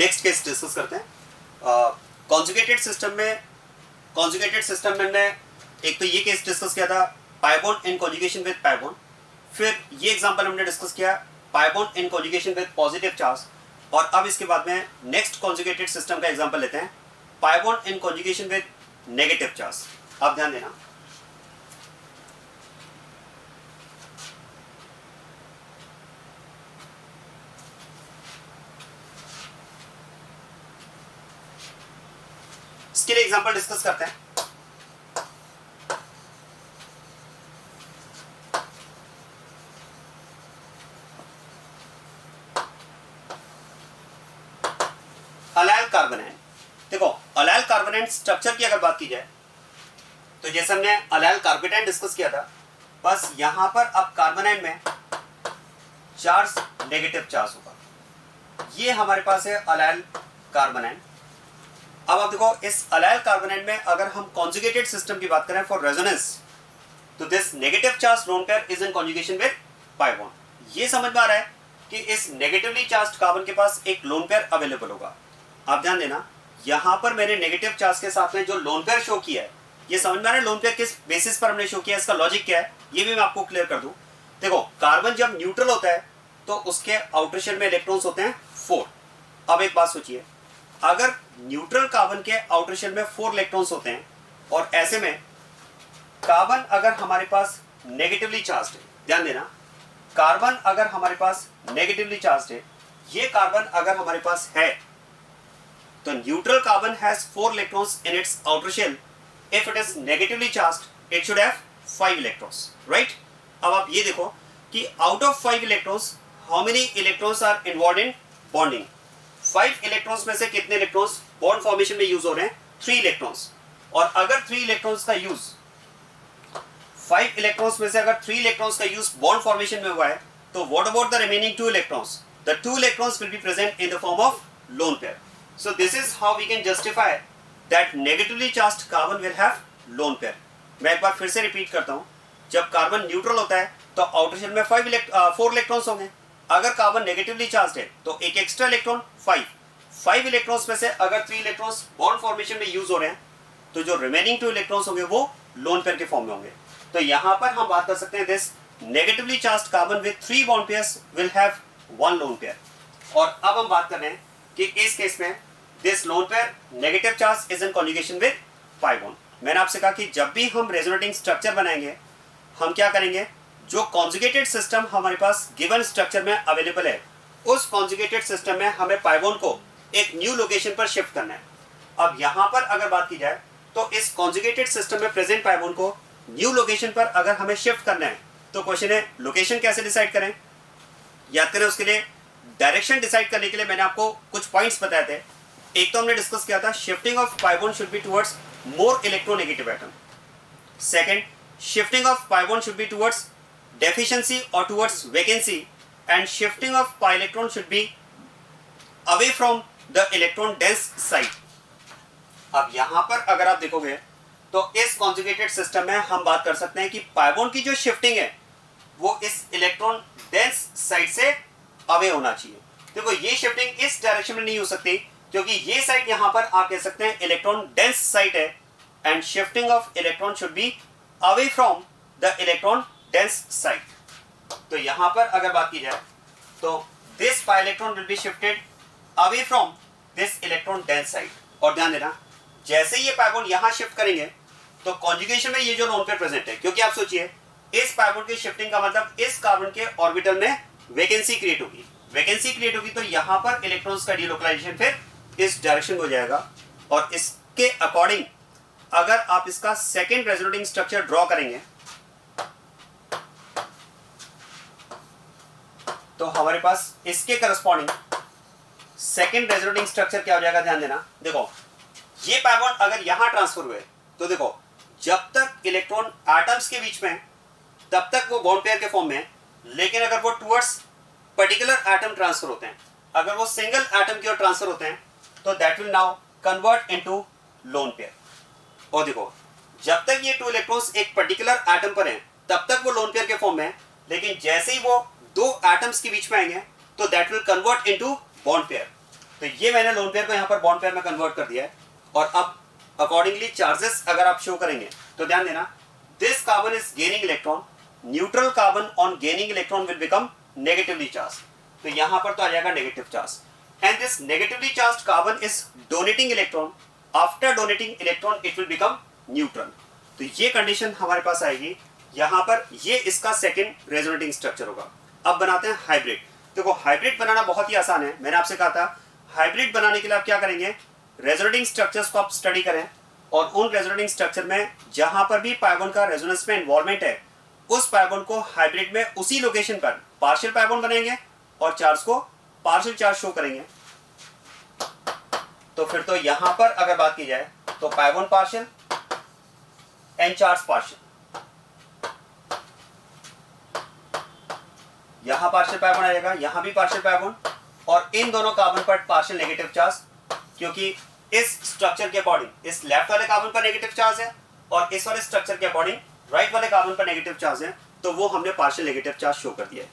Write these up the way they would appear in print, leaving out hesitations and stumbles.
Next case discuss करते हैं। Conjugated system में मैंने एक तो ये केस डिस्कस किया था, pi bond in conjugation with pi bond. फिर ये एग्जांपल हमने डिस्कस किया pi bond in conjugation with positive charge. और अब इसके बाद में नेक्स्ट कॉन्जुगेटेड सिस्टम का एग्जांपल लेते हैं, pi bond in conjugation with negative charge. आप ध्यान देना, इसके लिए एग्जांपल डिस्कस करते हैं। Allyl carbonate. देखो अलाइल कार्बोनेट स्ट्रक्चर की अगर बात की जाए तो जैसे हमने अलाइल कार्बेटाइन डिस्कस किया था, बस यहां पर अब कार्बोनेट में चार्ज नेगेटिव चार्ज होगा। ये हमारे पास है अलाइल कार्बोनेट। अब आप देखो इस अलाइल कार्बोनेट में अगर हम कॉन्जुगेटेड सिस्टम की बात करें फॉर रेजोनेंस, तो this negative charge lone pair is in conjugation with pi bond. ये समझ में आ रहा है कि इस नेगेटिवली चार्ज कार्बन के पास एक लोन पेयर अवेलेबल होगा। आप ध्यान देना, यहां पर मैंने नेगेटिव चार्ज के साथ में जो लोन पेयर शो किया है, ये समझ में आ रहा है लोन पेयर किस बेसिस पर हमने शो किया, इसका लॉजिक क्या है, ये भी मैं आपको क्लियर कर दूं। देखो कार्बन जब न्यूट्रल होता है तो उसके आउटर शेल में इलेक्ट्रॉन्स होते हैं 4। अब एक बात सोचिए, अगर न्यूट्रल कार्बन के आउटर शेल में 4 इलेक्ट्रॉन्स होते हैं और ऐसे में कार्बन अगर हमारे पास नेगेटिवली चार्ज्ड है, ध्यान देना कार्बन अगर हमारे पास नेगेटिवली चार्ज्ड है, ये कार्बन अगर हमारे पास है तो neutral carbon has 4 electrons in its outer shell. If it is negatively charged it should have 5 electrons, right. अब आप ये देखो कि out of 5 electrons how many electrons are involved in bonding. 5 electrons में से कितने इलेक्ट्रॉन्स बॉन्ड फॉर्मेशन में use हो रहे हैं? 3 इलेक्ट्रॉन्स। और अगर 3 इलेक्ट्रॉन्स का यूज 5 इलेक्ट्रॉन्स में से अगर 3 इलेक्ट्रॉन्स का यूज बॉन्ड फॉर्मेशन में हुआ है, तो what about the remaining 2 electrons? The 2 electrons will be present in the form of lone pair. So this is how we can justify that negatively charged carbon will have lone pair. मैं एक बार फिर से repeat करता हूँ, जब carbon neutral होता है तो आउटर शेल में 4 इलेक्ट्रॉन्स होंगे। अगर कार्बन नेगेटिवली चार्ज्ड है तो एक एक्स्ट्रा इलेक्ट्रॉन 5 इलेक्ट्रॉन्स में से अगर 3 इलेक्ट्रॉन्स बॉन्ड फॉर्मेशन में यूज हो रहे हैं, तो जो रिमेनिंग 2 इलेक्ट्रॉन्स होंगे वो लोन पेयर के फॉर्म में होंगे। तो यहाँ पर हम बात कर सकते हैं this negatively charged carbon with 3 bond pairs will have 1 lone pair. और अब हम बात कर रहे हैं कि इस केस में this lone pair negative charge is in conjugation with pi bond. मैंने आपसे कहा कि जब भी हम रेजोनेटिंग स्ट्रक्चर बनाएंगे हम क्या करेंगे, जो कॉन्जुगेटेड सिस्टम हमारे पास गिवन स्ट्रक्चर में अवेलेबल है, उस कॉन्जुगेटेड सिस्टम में हमें पाई बॉन्ड को एक न्यू लोकेशन पर शिफ्ट करना है। अब यहाँ पर अगर बात की जाए तो इस कॉन्जुगेटेड सिस्टम में प्रेजेंट पाई बॉन्ड को न्यू लोकेशन पर अगर हमें शिफ्ट करना है, तो क्वेश्चन है लोकेशन कैसे डिसाइड करें। याद करें, उसके लिए डायरेक्शन डिसाइड करने के लिए मैंने आपको कुछ पॉइंट्स बताए थे। एक तो हमने डिस्कस किया था shifting of pi bond should be towards more electronegative atom. Second, shifting of pi bond should be towards deficiency और towards vacancy, and shifting of pi electron should be away from the electron dense side. अब यहां पर अगर आप देखोगे तो इस conjugated system में हम बात कर सकते हैं कि पाई बॉन्ड की जो शिफ्टिंग है वो इस इलेक्ट्रॉन डेंस साइड से अवे होना चाहिए। देखो ये शिफ्टिंग इस डायरेक्शन में नहीं हो सकती क्योंकि ये साइड यहां पर आप कह सकते हैं इलेक्ट्रॉन डेंस साइड है, and shifting of electron should be away from the electron dense side. तो यहां पर अगर बात की जाए तो this pi electron will be shifted away from this electron dense side. और ध्यान देना, जैसे ये पाई बॉन्ड यहां शिफ्ट करेंगे तो कॉन्जुगेशन में ये जो लोन पेयर प्रेजेंट है, क्योंकि आप सोचिए इस पाई बॉन्ड की शिफ्टिंग का मतलब इस कार्बन के ऑर्बिटल में वैकेंसी क्रिएट होगी। वैकेंसी क्रिएट होगी तो यहां पर इलेक्ट्रॉन्स का डीलोकलाइजेशन फिर इस डायरेक्शन में हो जाएगा। और इसके अकॉर्डिंग अगर आप इसका सेकंड रेजोनेटिंग स्ट्रक्चर ड्रॉ करेंगे तो हमारे पास इसके करस्पॉन्डिंग सेकंड रेजोनेटिंग स्ट्रक्चर क्या हो जाएगा, ध्यान देना। देखो ये पाई बॉन्ड अगर यहां ट्रांसफर हुए तो देखो जब तक इलेक्ट्रॉन एटम्स के बीच में तब तक वो बॉन्ड पेयर के फॉर्म में है, लेकिन अगर वो टुवर्ड्स पर्टिकुलर एटम ट्रांसफर होते हैं, अगर वो सिंगल एटम की ओर ट्रांसफर होते हैं, तो that will now convert into lone pair. और देखो जब तक ये 2 इलेक्ट्रॉन्स एक पर्टिकुलर एटम पर हैं तब तक वो लोन पेयर के फॉर्म में है, लेकिन जैसे ही वो 2 एटम्स के बीच में आएंगे तो that will convert into bond pair. तो ये मैंने लोन पेयर को यहाँ पर बॉन्ड पेयर में कन्वर्ट कर दिया है। और अब अकॉर्डिंगली चार्जेस अगर आप शो करेंगे तो ध्यान देना, this carbon is gaining electron, neutral carbon on gaining electron will become negatively charge, तो यहाँ पर तो आ जाएगा negative charge. And this negatively charge carbon is donating electron, after donating electron it will become neutral. तो ये condition हमारे पास आएगी यहाँ पर, ये इसका सेकंड रेजोनेटिंग स्ट्रक्चर होगा। अब बनाते हैं हाइब्रिड। देखो हाइब्रिड बनाना बहुत ही आसान है, मैंने आपसे कहा था हाइब्रिड बनाने के लिए आप क्या करेंगे, रेजोनेटिंग स्ट्रक्चर्स को आप स्टडी करें और उन रेजोनेटिंग स्ट्रक्चर में जहां पर भी पाइबोन का रेजोनेंस में इन्वॉल्वमेंट है उस पाइबोन को हाइब्रिड में उसी लोकेशन पर पार्शियल पाइबोन बनाएंगे और चार्ज को पार्शियल चार्ज शो करेंगे। तो फिर तो यहां पर अगर बात की जाए तो pi bond partial and charge partial, यहां पार्शियल पाइबोन आएगा, यहां भी पार्शियल पाइबोन, और इन दोनों कार्बन पर पार्शियल नेगेटिव चार्ज, क्योंकि इस स्ट्रक्चर के अकॉर्डिंग इस लेफ्ट वाले कार्बन पर नेगेटिव चार्ज है और इस वाले स्ट्रक्चर के अकॉर्डिंग राइट वाले कार्बन पर नेगेटिव चार्ज है, तो वो हमने पार्शियल नेगेटिव चार्ज शो कर दिया है।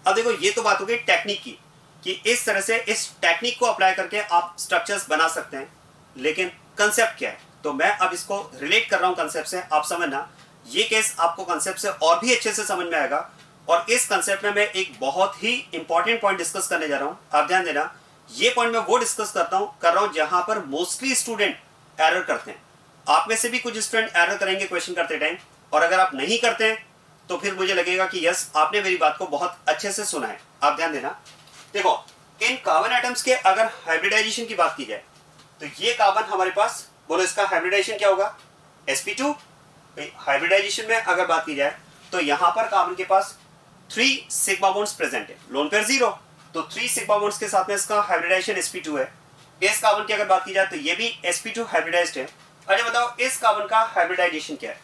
अब देखो ये तो बात हो गई टेक्निक की कि इस तरह से इस टेक्निक को अप्लाई करके आप स्ट्रक्चर्स बना सकते हैं, लेकिन कंसेप्ट क्या है, तो मैं अब इसको रिलेट कर रहा हूं कंसेप्ट से। आप समझना ये केस आपको कंसेप्ट से और भी अच्छे से समझ में आएगा। और इस कंसेप्ट में मैं एक बहुत ही इंपॉर्टेंट पॉइंट डिस्कस करने जा रहा हूं, आप ध्यान देना। ये पॉइंट मैं वो डिस्कस कर रहा हूं जहां पर मोस्टली स्टूडेंट एरर करते हैं। आप में से भी कुछ स्टूडेंट एरर करेंगे क्वेश्चन करते टाइम, और अगर आप नहीं करते हैं तो फिर मुझे लगेगा कि यस आपने मेरी बात को बहुत अच्छे से सुना है। आप ध्यान देना, देखो इन कार्बन एटम्स के अगर हाइब्रिडाइजेशन की बात की जाए तो ये कार्बन हमारे पास, बोलो इसका हाइब्रिडाइजेशन क्या होगा, sp2। हाइब्रिडाइजेशन में अगर बात की जाए तो यहां पर कार्बन के पास 3 सिग्मा बॉन्ड्स प्रेजेंट है, लोन पेयर 0, तो 3 सिग्मा बॉन्ड्स के साथ में इसका हाइब्रिडाइजेशन sp2 है। इस कार्बन की अगर बात की जाए तो ये भी sp2 हाइब्रिडाइज्ड है। अरे बताओ इस कार्बन का हाइब्रिडाइजेशन क्या है,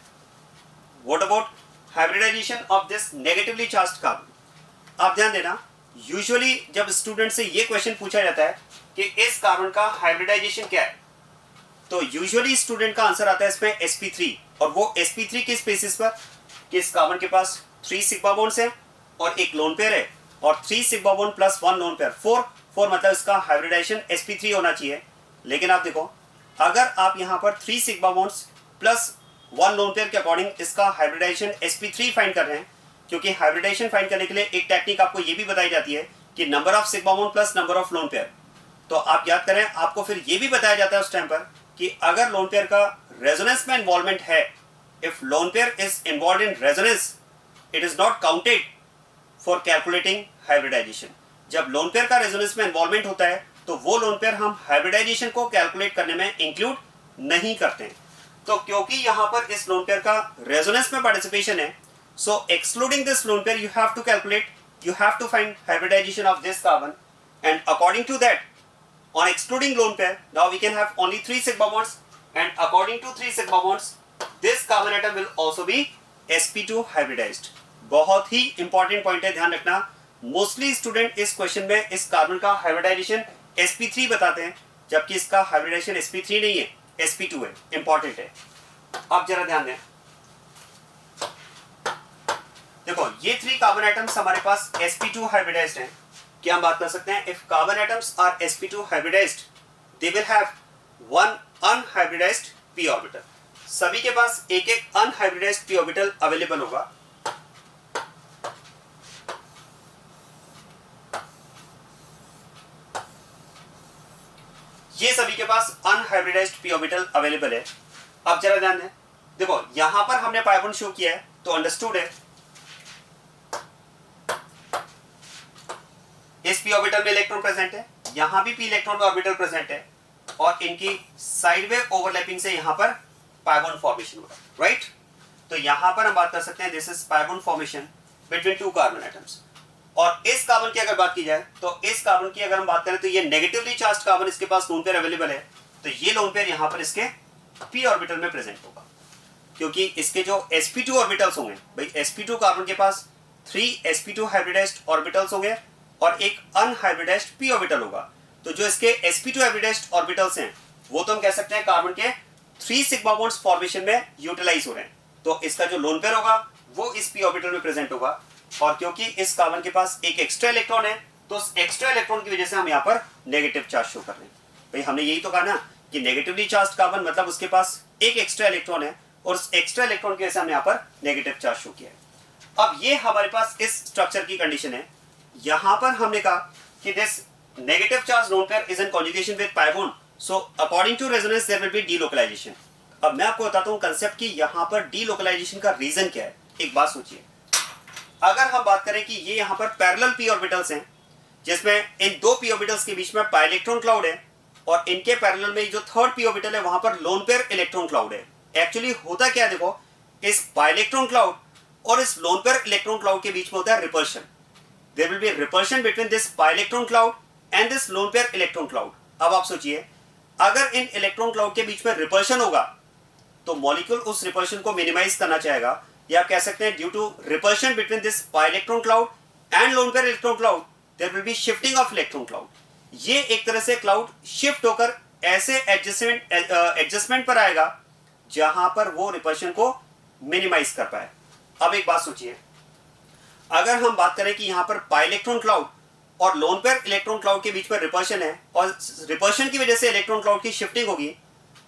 what about hybridization of this negatively charged carbon. आप ध्यान देना, यूजुअली जब स्टूडेंट से ये क्वेश्चन पूछा जाता है कि इस कार्बन का हाइब्रिडाइजेशन क्या है, तो यूजुअली स्टूडेंट का आंसर आता है इसमें sp3, और वो sp3 के बेसिस पर कि इस कार्बन के पास 3 सिग्मा बॉन्ड्स हैं और एक लोन पेयर है, और 3 sigma bond plus 1 lone pair 4 मतलब इसका हाइब्रिडाइजेशन sp3 होना चाहिए। लेकिन आप देखो अगर आप यहाँ पर 3 sigma bonds plus 1 lone pair के अकॉर्डिंग इसका हाइब्रिडाइजेशन sp3 फाइंड कर रहे हैं, क्योंकि हाइब्रिडाइजेशन फाइंड करने के लिए एक टेक्निक आपको ये भी बताई जाती है कि number of sigma bond plus number of lone pair. तो आप याद करें, आपको फिर ये भी बताया जाता है उस टाइम पर कि अगर लोन पेयर का रेजोनेंस में इन्वॉल्वमेंट है, if lone pair is involved in resonance it is not counted for calculating hybridization. जब लोन पेयर का रेजोनेंस में इन्वॉल्वमेंट होता है तो वो लोन पेयर हम हाइब्रिडाइजेशन को कैलकुलेट करने में इंक्लूड नहीं करते हैं। तो क्योंकि यहाँ पर इस लोन पेयर का रेजोनेंस में पार्टिसिपेशन है, so excluding this lone pair you have to calculate, you have to find hybridization of this carbon, and according to that, on excluding lone pair, now we can have only 3 sigma bonds, and according to 3 sigma bonds, this carbon atom will also be sp2 hybridized। बहुत ही important point है, ध्यान रखना। Mostly student इस question में इस carbon का hybridisation sp3 बताते हैं, जबकि इसका हाइब्रिडाइजेशन sp3 नहीं है, sp2 है। इंपॉर्टेंट है। अब जरा ध्यान दें, देखो ये 3 कार्बन एटम्स हमारे पास sp2 हाइब्रिडाइज्ड हैं। क्या हम बात कर सकते हैं, if carbon atoms are sp2 hybridized they will have 1 unhybridized p orbital. सभी के पास एक एक अनहाइब्रिडाइज्ड p ऑर्बिटल अवेलेबल होगा। ये सभी के पास अनहाइब्रिडाइज्ड p ऑर्बिटल अवेलेबल है। अब जरा ध्यान दें, देखो यहां पर हमने पाई बॉन्ड शो किया है तो अंडरस्टूड है इस p ऑर्बिटल में इलेक्ट्रॉन प्रेजेंट है, यहां भी p इलेक्ट्रॉन ऑर्बिटल प्रेजेंट है, और इनकी साइडवे ओवरलैपिंग से यहां पर पाई बॉन्ड फॉर्मेशन होगा, राइट। तो यहां पर हम बात कर सकते हैं this is pi bond formation between 2 carbon atoms. और इस कार्बन की अगर बात की जाए तो इस कार्बन की अगर हम बात करें तो ये नेगेटिवली चार्ज्ड कार्बन, इसके पास लोन पेयर अवेलेबल है, तो ये लोन पेयर यहां पर इसके p ऑर्बिटल में प्रेजेंट होगा, क्योंकि इसके जो sp2 ऑर्बिटल्स होंगे, भाई sp2 कार्बन के पास 3 sp2 हाइब्रिडाइज्ड ऑर्बिटल्स होंगे और एक अनहाइब्रिडाइज्ड p ऑर्बिटल होगा। तो जो इसके sp2 हाइब्रिडाइज्ड ऑर्बिटल्स हैं वो तो हम कह सकते हैं कार्बन के 3 सिग्मा बॉन्ड्स फॉर्मेशन में यूटिलाइज हो रहे हैं, तो इसका जो लोन पेयर होगा वो इस p ऑर्बिटल में प्रेजेंट होगा। और क्योंकि इस कार्बन के पास एक एक्स्ट्रा इलेक्ट्रॉन है तो उस एक्स्ट्रा इलेक्ट्रॉन की वजह से हम यहाँ पर नेगेटिव चार्ज शो कर रहे हैं। भाई हमने यही तो कहा ना कि नेगेटिवली चार्ज कार्बन मतलब उसके पास एक एक्स्ट्रा इलेक्ट्रॉन है और उस एक्स्ट्रा इलेक्ट्रॉन की वजह से हमने यहाँ पर नेगेटिव चार्ज शो किया है। अब ये हमारे पास इस स्ट्रक्चर की कंडीशन है। यहाँ पर हमने कहा कि this negative charge lone pair is in conjugation with pi bond, so according to resonance there will be delocalization. अब मैं आपको बताता हूँ कंसेप्ट कि यहाँ पर डीलोकलाइजेशन का रीजन क्या है। एक बात सोचिए, अगर हम बात करें कि ये यहाँ पर पैरेलल पी ऑर्बिटल्स हैं जिसमें इन दो पी ऑर्बिटल्स के बीच में पाई इलेक्ट्रॉन क्लाउड है और इनके पैरेलल में जो थर्ड पी ऑर्बिटल है वहां पर लोन पेयर इलेक्ट्रॉन क्लाउड है। एक्चुअली होता क्या है, देखो इस पाई इलेक्ट्रॉन क्लाउड और इस लोन पेयर इलेक्ट्रॉन क्लाउड के बीच में होता है repulsion. There will be repulsion between this pi electron cloud and this lone pair electron cloud. अब आप सोचिए, अगर इन इलेक्ट्रॉन क्लाउड के बीच में रिपल्शन होगा तो मॉलिक्यूल उस रिपल्शन को मिनिमाइज करना चाहेगा, या आप कह सकते हैं due to repulsion between this pi electron cloud and lone pair electron cloud there will be shifting of electron cloud. ये एक तरह से क्लाउड शिफ्ट होकर ऐसे एडजस्टमेंट पर आएगा जहां पर वो रिपल्शन को मिनिमाइज कर पाए। अब एक बात सोचिए, अगर हम बात करें कि यहां पर पाई इलेक्ट्रॉन क्लाउड और लोन पेयर इलेक्ट्रॉन क्लाउड के बीच में रिपल्शन है और रिपल्शन की वजह से इलेक्ट्रॉन क्लाउड की शिफ्टिंग होगी,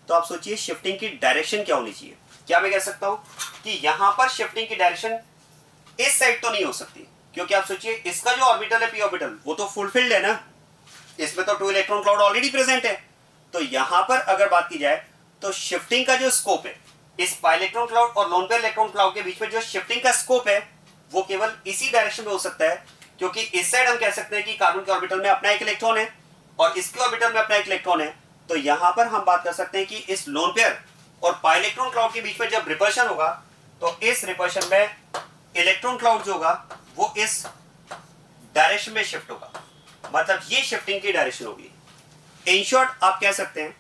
तो आप सोचिए शिफ्टिंग की डायरेक्शन क्या होनी चाहिए। क्या मैं कह सकता हूं कि यहां पर शिफ्टिंग की डायरेक्शन इस साइड तो नहीं हो सकती, क्योंकि आप सोचिए इसका जो ऑर्बिटल है पी ऑर्बिटल वो तो फुलफिल्ड है ना, इसमें तो 2 इलेक्ट्रॉन क्लाउड ऑलरेडी प्रेजेंट है। तो यहां पर अगर बात की जाए तो शिफ्टिंग का जो स्कोप है इस पाई इलेक्ट्रॉन क्लाउड और लोन पेयर इलेक्ट्रॉन क्लाउड के बीच में जो शिफ्टिंग का स्कोप है वो केवल इसी डायरेक्शन में हो सकता है, क्योंकि इस साइड हम कह सकते हैं कि कार्बन के ऑर्बिटल में अपना एक इलेक्ट्रॉन है और इसके ऑर्बिटल में अपना एक इलेक्ट्रॉन है। तो यहां पर हम बात कर सकते हैं कि इस लोन पेयर और पाई इलेक्ट्रॉन क्लाउड के बीच में जब रिपल्शन होगा तो इस रिपल्शन में इलेक्ट्रॉन क्लाउड जो होगा वो इस डायरेक्शन में शिफ्ट होगा, मतलब ये शिफ्टिंग की डायरेक्शन होगी। इन शॉर्ट आप कह सकते हैं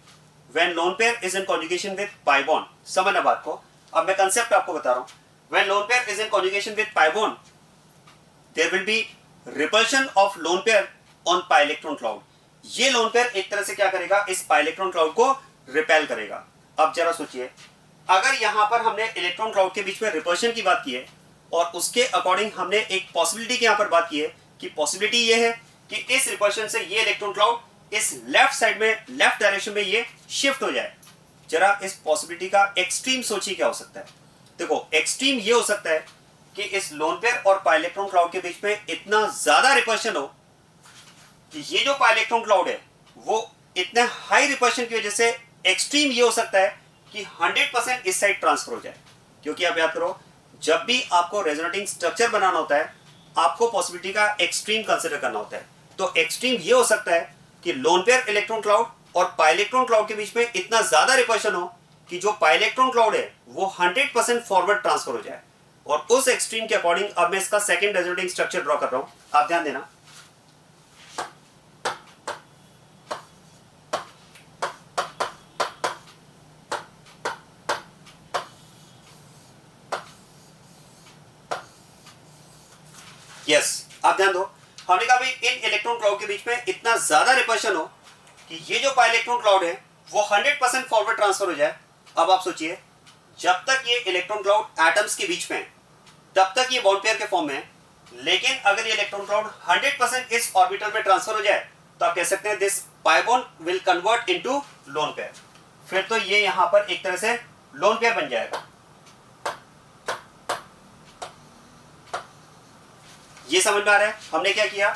when lone pair is in conjugation with pi bond, समझना बात को, अब मैं कंसेप्ट आपको बता रहा हूं। When lone pair is in conjugation with pi bond there will be repulsion of lone pair on pi electron cloud. ये लोन पेयर एक तरह से क्या करेगा, इस पाई इलेक्ट्रॉन क्लाउड को रिपेल करेगा। अब जरा सोचिए, अगर यहां पर हमने इलेक्ट्रॉन क्लाउड के बीच में रिपल्शन की बात की है और उसके अकॉर्डिंग हमने एक पॉसिबिलिटी की यहां पर बात की है कि पॉसिबिलिटी ये है कि इस रिपल्शन से ये इलेक्ट्रॉन क्लाउड इस लेफ्ट साइड में, लेफ्ट डायरेक्शन में ये शिफ्ट हो जाए। जरा इस पॉसिबिलिटी का एक्सट्रीम सोचिए क्या हो सकता है। देखो एक्सट्रीम ये हो सकता है कि इस लोन पेयर और पाई इलेक्ट्रॉन क्लाउड के बीच में इतना ज्यादा रिपल्शन हो कि ये जो पाई इलेक्ट्रॉन क्लाउड है वो इतने हाई रिपल्शन की वजह से एक्सट्रीम ये हो सकता है कि 100% इस साइड ट्रांसफर हो जाए। क्योंकि आप याद करो, जब भी आपको रेजोनेटिंग स्ट्रक्चर बनाना होता है आपको पॉसिबिलिटी का एक्सट्रीम कंसीडर करना होता है। तो एक्सट्रीम ये हो सकता है कि लोन पेयर इलेक्ट्रॉन क्लाउड और पाई इलेक्ट्रॉन क्लाउड के बीच में इतना ज्यादा रिपल्शन हो कि जो पाई इलेक्ट्रॉन क्लाउड है वो 100% फॉरवर्ड ट्रांसफर हो जाए। और उस एक्सट्रीम के अकॉर्डिंग अब मैं इसका सेकंड रेजोनेटिंग स्ट्रक्चर ड्रॉ कर रहा हूं, आप ध्यान देना। यस, आप ध्यान दो, हमने कहा भाई इन इलेक्ट्रॉन क्लाउड के बीच में इतना ज्यादा रिपल्शन हो कि ये जो पाई इलेक्ट्रॉन क्लाउड है वो 100% फॉरवर्ड ट्रांसफर हो जाए। अब आप सोचिए, जब तक ये इलेक्ट्रॉन क्लाउड एटम्स के बीच में तब तक ये बॉन्ड पेयर के फॉर्म में है, लेकिन अगर ये इलेक्ट्रॉन क्लाउड 100% इस ऑर्बिटल में ट्रांसफर हो जाए तो आप कह सकते हैं this pi bond will convert into lone pair. फिर तो ये यहां पर एक तरह से लोन पेयर बन जाएगा। ये समझ में आ रहा है हमने क्या किया,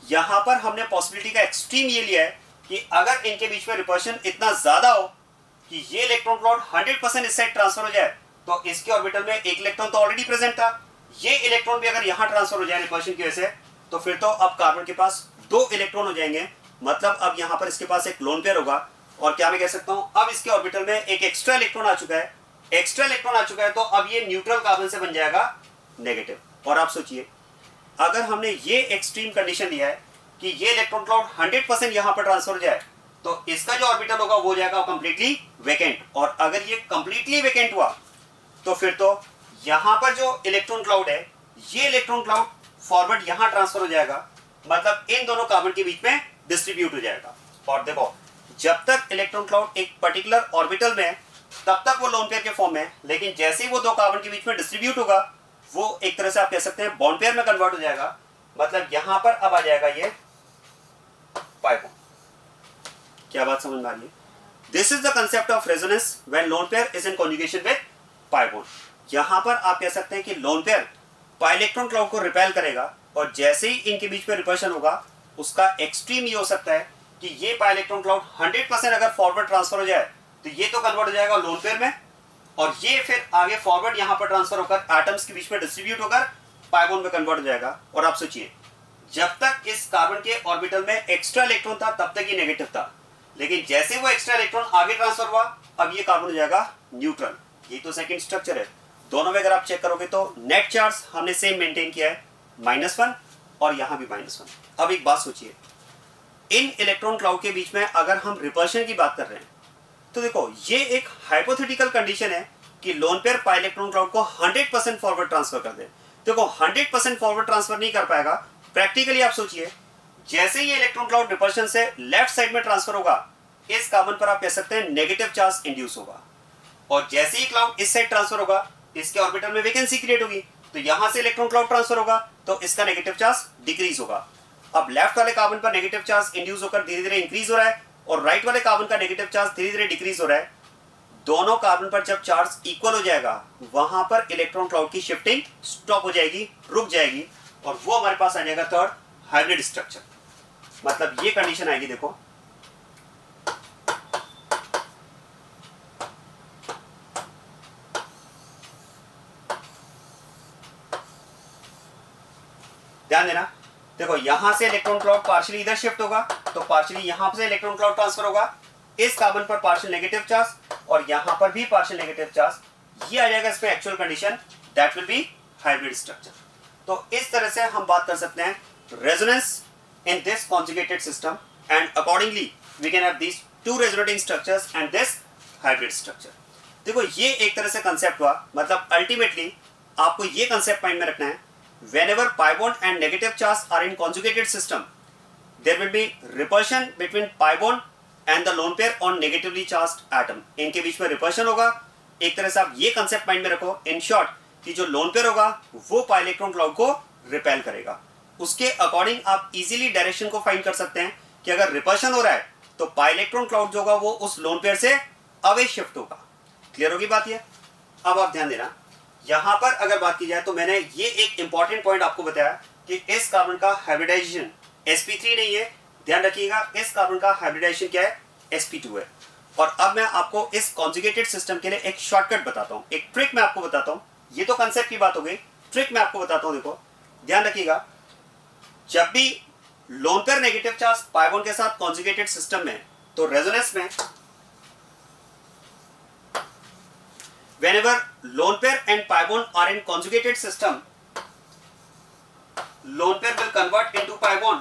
यहां पर हमने पॉसिबिलिटी का एक्सट्रीम ये लिया है कि अगर इनके बीच में रिपल्शन इतना ज्यादा हो कि ये इलेक्ट्रॉन क्लाउड 100% इस साइड ट्रांसफर हो जाए तो इसके ऑर्बिटल में एक इलेक्ट्रॉन तो ऑलरेडी प्रेजेंट था, ये इलेक्ट्रॉन भी अगर यहां ट्रांसफर हो जाए रिपल्शन की वजह से तो फिर तो अब कार्बन के पास 2 इलेक्ट्रॉन हो जाएंगे, मतलब अब यहां पर इसके पास एक लोन पेयर होगा। और क्या मैं कह सकता हूं, अब इसके ऑर्बिटल में एक एक्स्ट्रा इलेक्ट्रॉन आ चुका है, एक्स्ट्रा इलेक्ट्रॉन आ चुका है तो अब ये न्यूट्रल कार्बन से बन जाएगा नेगेटिव। और आप सोचिए, अगर हमने ये एक्सट्रीम कंडीशन लिया है कि ये इलेक्ट्रॉन क्लाउड 100% यहां पर ट्रांसफर हो जाए तो इसका जो ऑर्बिटल होगा वो हो जाएगा कंप्लीटली वेकेंट। और अगर ये कंप्लीटली वेकेंट हुआ तो फिर तो यहां पर जो इलेक्ट्रॉन क्लाउड है ये इलेक्ट्रॉन क्लाउड फॉरवर्ड यहां ट्रांसफर हो जाएगा, मतलब इन दोनों कार्बन के बीच में डिस्ट्रीब्यूट हो जाएगा। और देखो, जब तक इलेक्ट्रॉन क्लाउड एक पर्टिकुलर ऑर्बिटल में है तब तक वो लोन पेयर के फॉर्म में है, लेकिन जैसे ही वो 2 कार्बन के बीच में डिस्ट्रीब्यूट होगा वो एक तरह से आप कह सकते हैं बॉन्ड पेयर में कन्वर्ट हो जाएगा, मतलब यहां पर अब आ जाएगा ये पाई बॉन्ड। क्या बात समझ में आ रही है? This is the concept of resonance when lone pair is in conjugation with pi bond. यहां पर आप कह सकते हैं कि लोन पेयर पाई इलेक्ट्रॉन क्लाउड को रिपेल करेगा और जैसे ही इनके बीच में रिपल्शन होगा उसका एक्सट्रीम ये हो सकता है कि ये पाई इलेक्ट्रॉन क्लाउड 100% अगर फॉरवर्ड ट्रांसफर हो जाए तो ये तो कन्वर्ट हो जाएगा लोन पेयर में और ये फिर आगे फॉरवर्ड यहां पर ट्रांसफर होकर एटम्स के बीच में डिस्ट्रीब्यूट होकर पाई बॉन्ड में कन्वर्ट हो जाएगा। और आप सोचिए जब तक इस कार्बन के ऑर्बिटल में एक्स्ट्रा इलेक्ट्रॉन था तब तक ये नेगेटिव था, लेकिन जैसे वो एक्स्ट्रा इलेक्ट्रॉन आगे ट्रांसफर हुआ अब ये कार्बन हो जाएगा न्यूट्रल। ये तो सेकंड स्ट्रक्चर है। दोनों में अगर आप चेक करोगे तो नेट चार्ज हमने सेम मेंटेन किया है -1 और यहां भी -1। अब एक बात सोचिए, इन इलेक्ट्रॉन क्लाउड के बीच में अगर हम रिपल्शन की बात कर रहे हैं तो देखो ये एक हाइपोथेटिकल कंडीशन है कि लोन पेयर पाई इलेक्ट्रॉन क्लाउड को 100% फॉरवर्ड ट्रांसफर कर दे। देखो 100% फॉरवर्ड ट्रांसफर नहीं कर पाएगा। प्रैक्टिकली आप सोचिए जैसे ये इलेक्ट्रॉन क्लाउड रिपल्शन से लेफ्ट साइड में ट्रांसफर होगा इस कार्बन पर आप कह सकते हैं नेगेटिव चार्ज इंड्यूस होगा और जैसे ही क्लाउड इस साइड ट्रांसफर होगा इसके ऑर्बिटल में वैकेंसी क्रिएट होगी तो यहां से इलेक्ट्रॉन क्लाउड ट्रांसफर होगा तो इसका नेगेटिव चार्ज डिक्रीज होगा। अब लेफ्ट वाले कार्बन पर नेगेटिव चार्ज इंड्यूस होकर धीरे धीरे इंक्रीज हो रहा है और राइट वाले कार्बन का नेगेटिव चार्ज धीरे धीरे डिक्रीज हो रहा है। दोनों कार्बन पर जब चार्ज इक्वल हो जाएगा वहां पर इलेक्ट्रॉन क्लाउड की शिफ्टिंग स्टॉप हो जाएगी, रुक जाएगी और वो हमारे पास आ जाएगा थर्ड हाइब्रिड स्ट्रक्चर। मतलब ये कंडीशन आएगी। देखो ध्यान देना, देखो यहां से इलेक्ट्रॉन क्लाउड पार्शियली इधर शिफ्ट होगा तो पार्शियली यहां से इलेक्ट्रॉन क्लाउड ट्रांसफर होगा। इस कार्बन पर पार्शियल नेगेटिव चार्ज और यहां पर भी पार्शियल नेगेटिव चार्ज। ये आ जाएगा इसमें actual condition, that will be hybrid structure. तो इस तरह से हम बात कर सकते हैं resonance in this conjugated system and accordingly we can have these two resonating structures and this hybrid structure. देखो ये एक तरह से कंसेप्ट हुआ। मतलब अल्टीमेटली आपको ये कंसेप्ट माइंड में रखना है, whenever pi bond and negative charge are in conjugated system there will be repulsion between pi bond and the lone pair on negatively charged atom। इनके बीच में रिपल्शन होगा। एक तरह से आप ये कंसेप्ट माइंड में रखो इन शॉर्ट कि जो लोन पेयर होगा वो पाई इलेक्ट्रॉन क्लाउड को रिपेल करेगा। उसके अकॉर्डिंग आप इजीली डायरेक्शन को फाइंड कर सकते हैं कि अगर रिपल्शन हो रहा है तो पाई इलेक्ट्रॉन क्लाउड जो होगा वो उस लोन पेयर से अवे शिफ्ट होगा। क्लियर होगी बात ये? अब आप ध्यान देना, यहां पर अगर बात की जाए तो मैंने ये एक इंपॉर्टेंट पॉइंट आपको बताया कि इस कार्बन का हाइब्रिडाइजेशन sp3 नहीं है। ध्यान रखिएगा इस कार्बन का हाइब्रिडाइजेशन क्या है, sp2 है। और अब मैं आपको इस कॉन्जुगेटेड सिस्टम के लिए एक शॉर्टकट बताता हूं, एक ट्रिक मैं आपको बताता हूं। ये तो कंसेप्ट की बात हो गई, ट्रिक मैं आपको बताता हूं। देखो ध्यान रखिएगा, जब भी lone pair negative charge pi bond के साथ कॉन्जुगेटेड सिस्टम में तो रेजोनेंस में whenever lone pair and pi bond are in conjugated system lone pair will convert into pi bond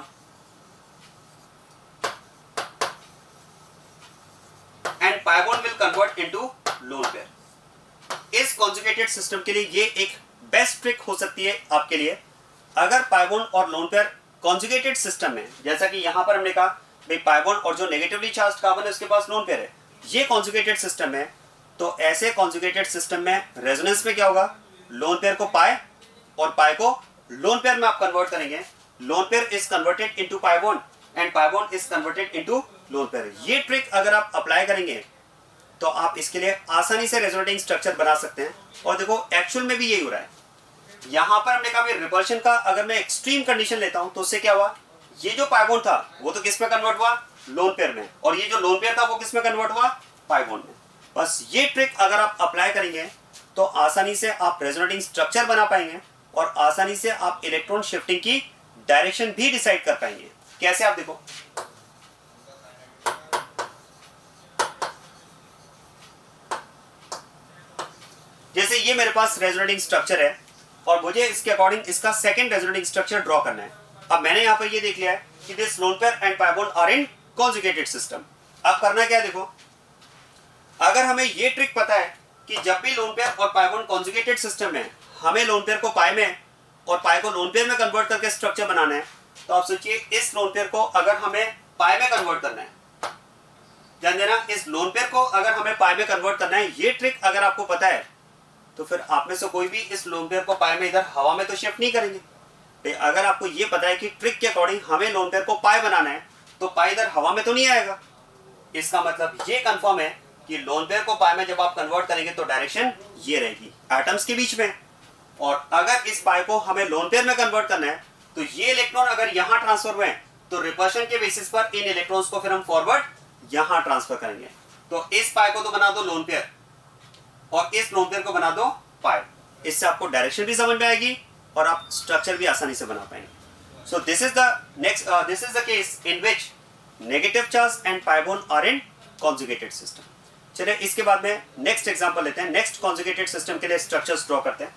and pi bond will convert into lone pair। इस conjugated system के लिए ये एक बेस्ट ट्रिक हो सकती है आपके लिए। अगर pi bond और lone pair conjugated system में, जैसा कि यहां पर हमने कहा भाई pi bond और जो नेगेटिवली चार्ज कार्बन है उसके पास lone pair है, ये conjugated system है तो ऐसे कॉन्जुगेटेड सिस्टम में रेजोनेंस में क्या होगा, लोन पेयर को पाई और पाई को लोन पेयर में आप कन्वर्ट करेंगे। Loan pair is converted into pi bond and pi bond is converted into lone pair. ये ट्रिक अगर आप अप्लाई करेंगे तो आप इसके लिए आसानी से रेजोनेटिंग स्ट्रक्चर बना सकते हैं। और देखो एक्चुअल में भी यही हो रहा है। यहां पर हमने कहा रिपल्शन का अगर मैं एक्सट्रीम कंडीशन लेता हूं तो उससे क्या हुआ, ये जो पाई बॉन्ड था वो तो किस में कन्वर्ट हुआ, लोन पेयर में, और ये जो लोन पेयर था वो किस में कन्वर्ट हुआ, पाई बॉन्ड में। बस ये ट्रिक अगर आप अप्लाई करेंगे तो आसानी से आप रेजोनेटिंग स्ट्रक्चर बना पाएंगे और आसानी से आप इलेक्ट्रॉन शिफ्टिंग की डायरेक्शन भी डिसाइड कर पाएंगे। कैसे, आप देखो जैसे ये मेरे पास रेजोनेटिंग स्ट्रक्चर है और मुझे इसके अकॉर्डिंग इसका सेकंड रेजोनेटिंग स्ट्रक्चर ड्रॉ करना है। अब मैंने यहां पर ये देख लिया है कि this lone pair and pi bond are in conjugated system. अब करना क्या है, देखो अगर हमें ये ट्रिक पता है कि जब भी लोन पेयर और पाई बॉन्ड कॉन्जुगेटेड सिस्टम में हमें लोन पेयर को पाई में और पाई को लोन पेयर में कन्वर्ट करके स्ट्रक्चर बनाना है, तो आप सोचिए इस लोन पेयर को अगर हमें पाई में कन्वर्ट करना है, ध्यान देना, इस लोन पेयर को अगर हमें पाई में कन्वर्ट करना है, ये ट्रिक अगर आपको पता है तो फिर आप में से कोई भी इस लोन पेयर को पाई में इधर हवा में तो शिफ्ट नहीं करेंगे। अगर आपको ये पता है कि ट्रिक के अकॉर्डिंग हमें लोन पेयर को पाई बनाना है तो पाई इधर हवा में तो नहीं आएगा। इसका मतलब ये कंफर्म है कि लोन पेयर को पाई में जब आप कन्वर्ट करेंगे तो डायरेक्शन ये रहेगी एटम्स के बीच में। और अगर इस पाई को हमें लोन पेयर में कन्वर्ट करना है तो ये इलेक्ट्रॉन अगर यहां ट्रांसफर हुए तो रिपल्शन के बेसिस पर इन इलेक्ट्रॉन्स को फिर हम फॉरवर्ड यहां ट्रांसफर करेंगे। तो इस पाई को तो बना दो लोन पेयर और इस लोन पेयर को बना दो पाई। इससे आपको डायरेक्शन भी समझ में आएगी और आप स्ट्रक्चर भी आसानी से बना पाएंगे। So this is the case in which negative charge and pi bond are in conjugated system. चलिए इसके बाद में नेक्स्ट एग्जांपल लेते हैं। नेक्स्ट कॉन्जुगेटेड सिस्टम के लिए स्ट्रक्चर्स ड्रॉ करते हैं।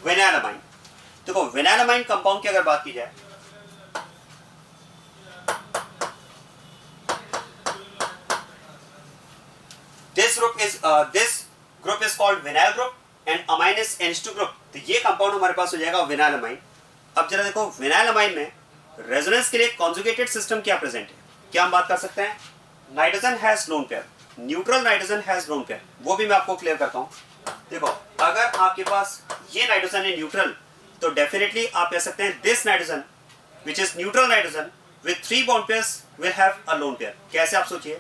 विनाइलामाइन। देखो विनाइलामाइन कंपाउंड की अगर बात की जाए this group is called vinyl group and amine is NH2 group। तो ये कंपाउंड हमारे पास हो जाएगा विनाइलामाइन। अब जरा देखो विनाइलामाइन में रेजोनेंस के लिए कॉन्जुगेटेड सिस्टम क्या प्रेजेंट है, क्या हम बात कर सकते हैं। Nitrogen has lone pair, neutral nitrogen has lone pair, वो भी मैं आपको क्लियर करता हूं। देखो अगर आपके पास ये नाइट्रोजन है न्यूट्रल तो डेफिनेटली आप कह सकते हैं this nitrogen which is neutral nitrogen with 3 bond pairs will have a lone pair. कैसे आप सोचिए,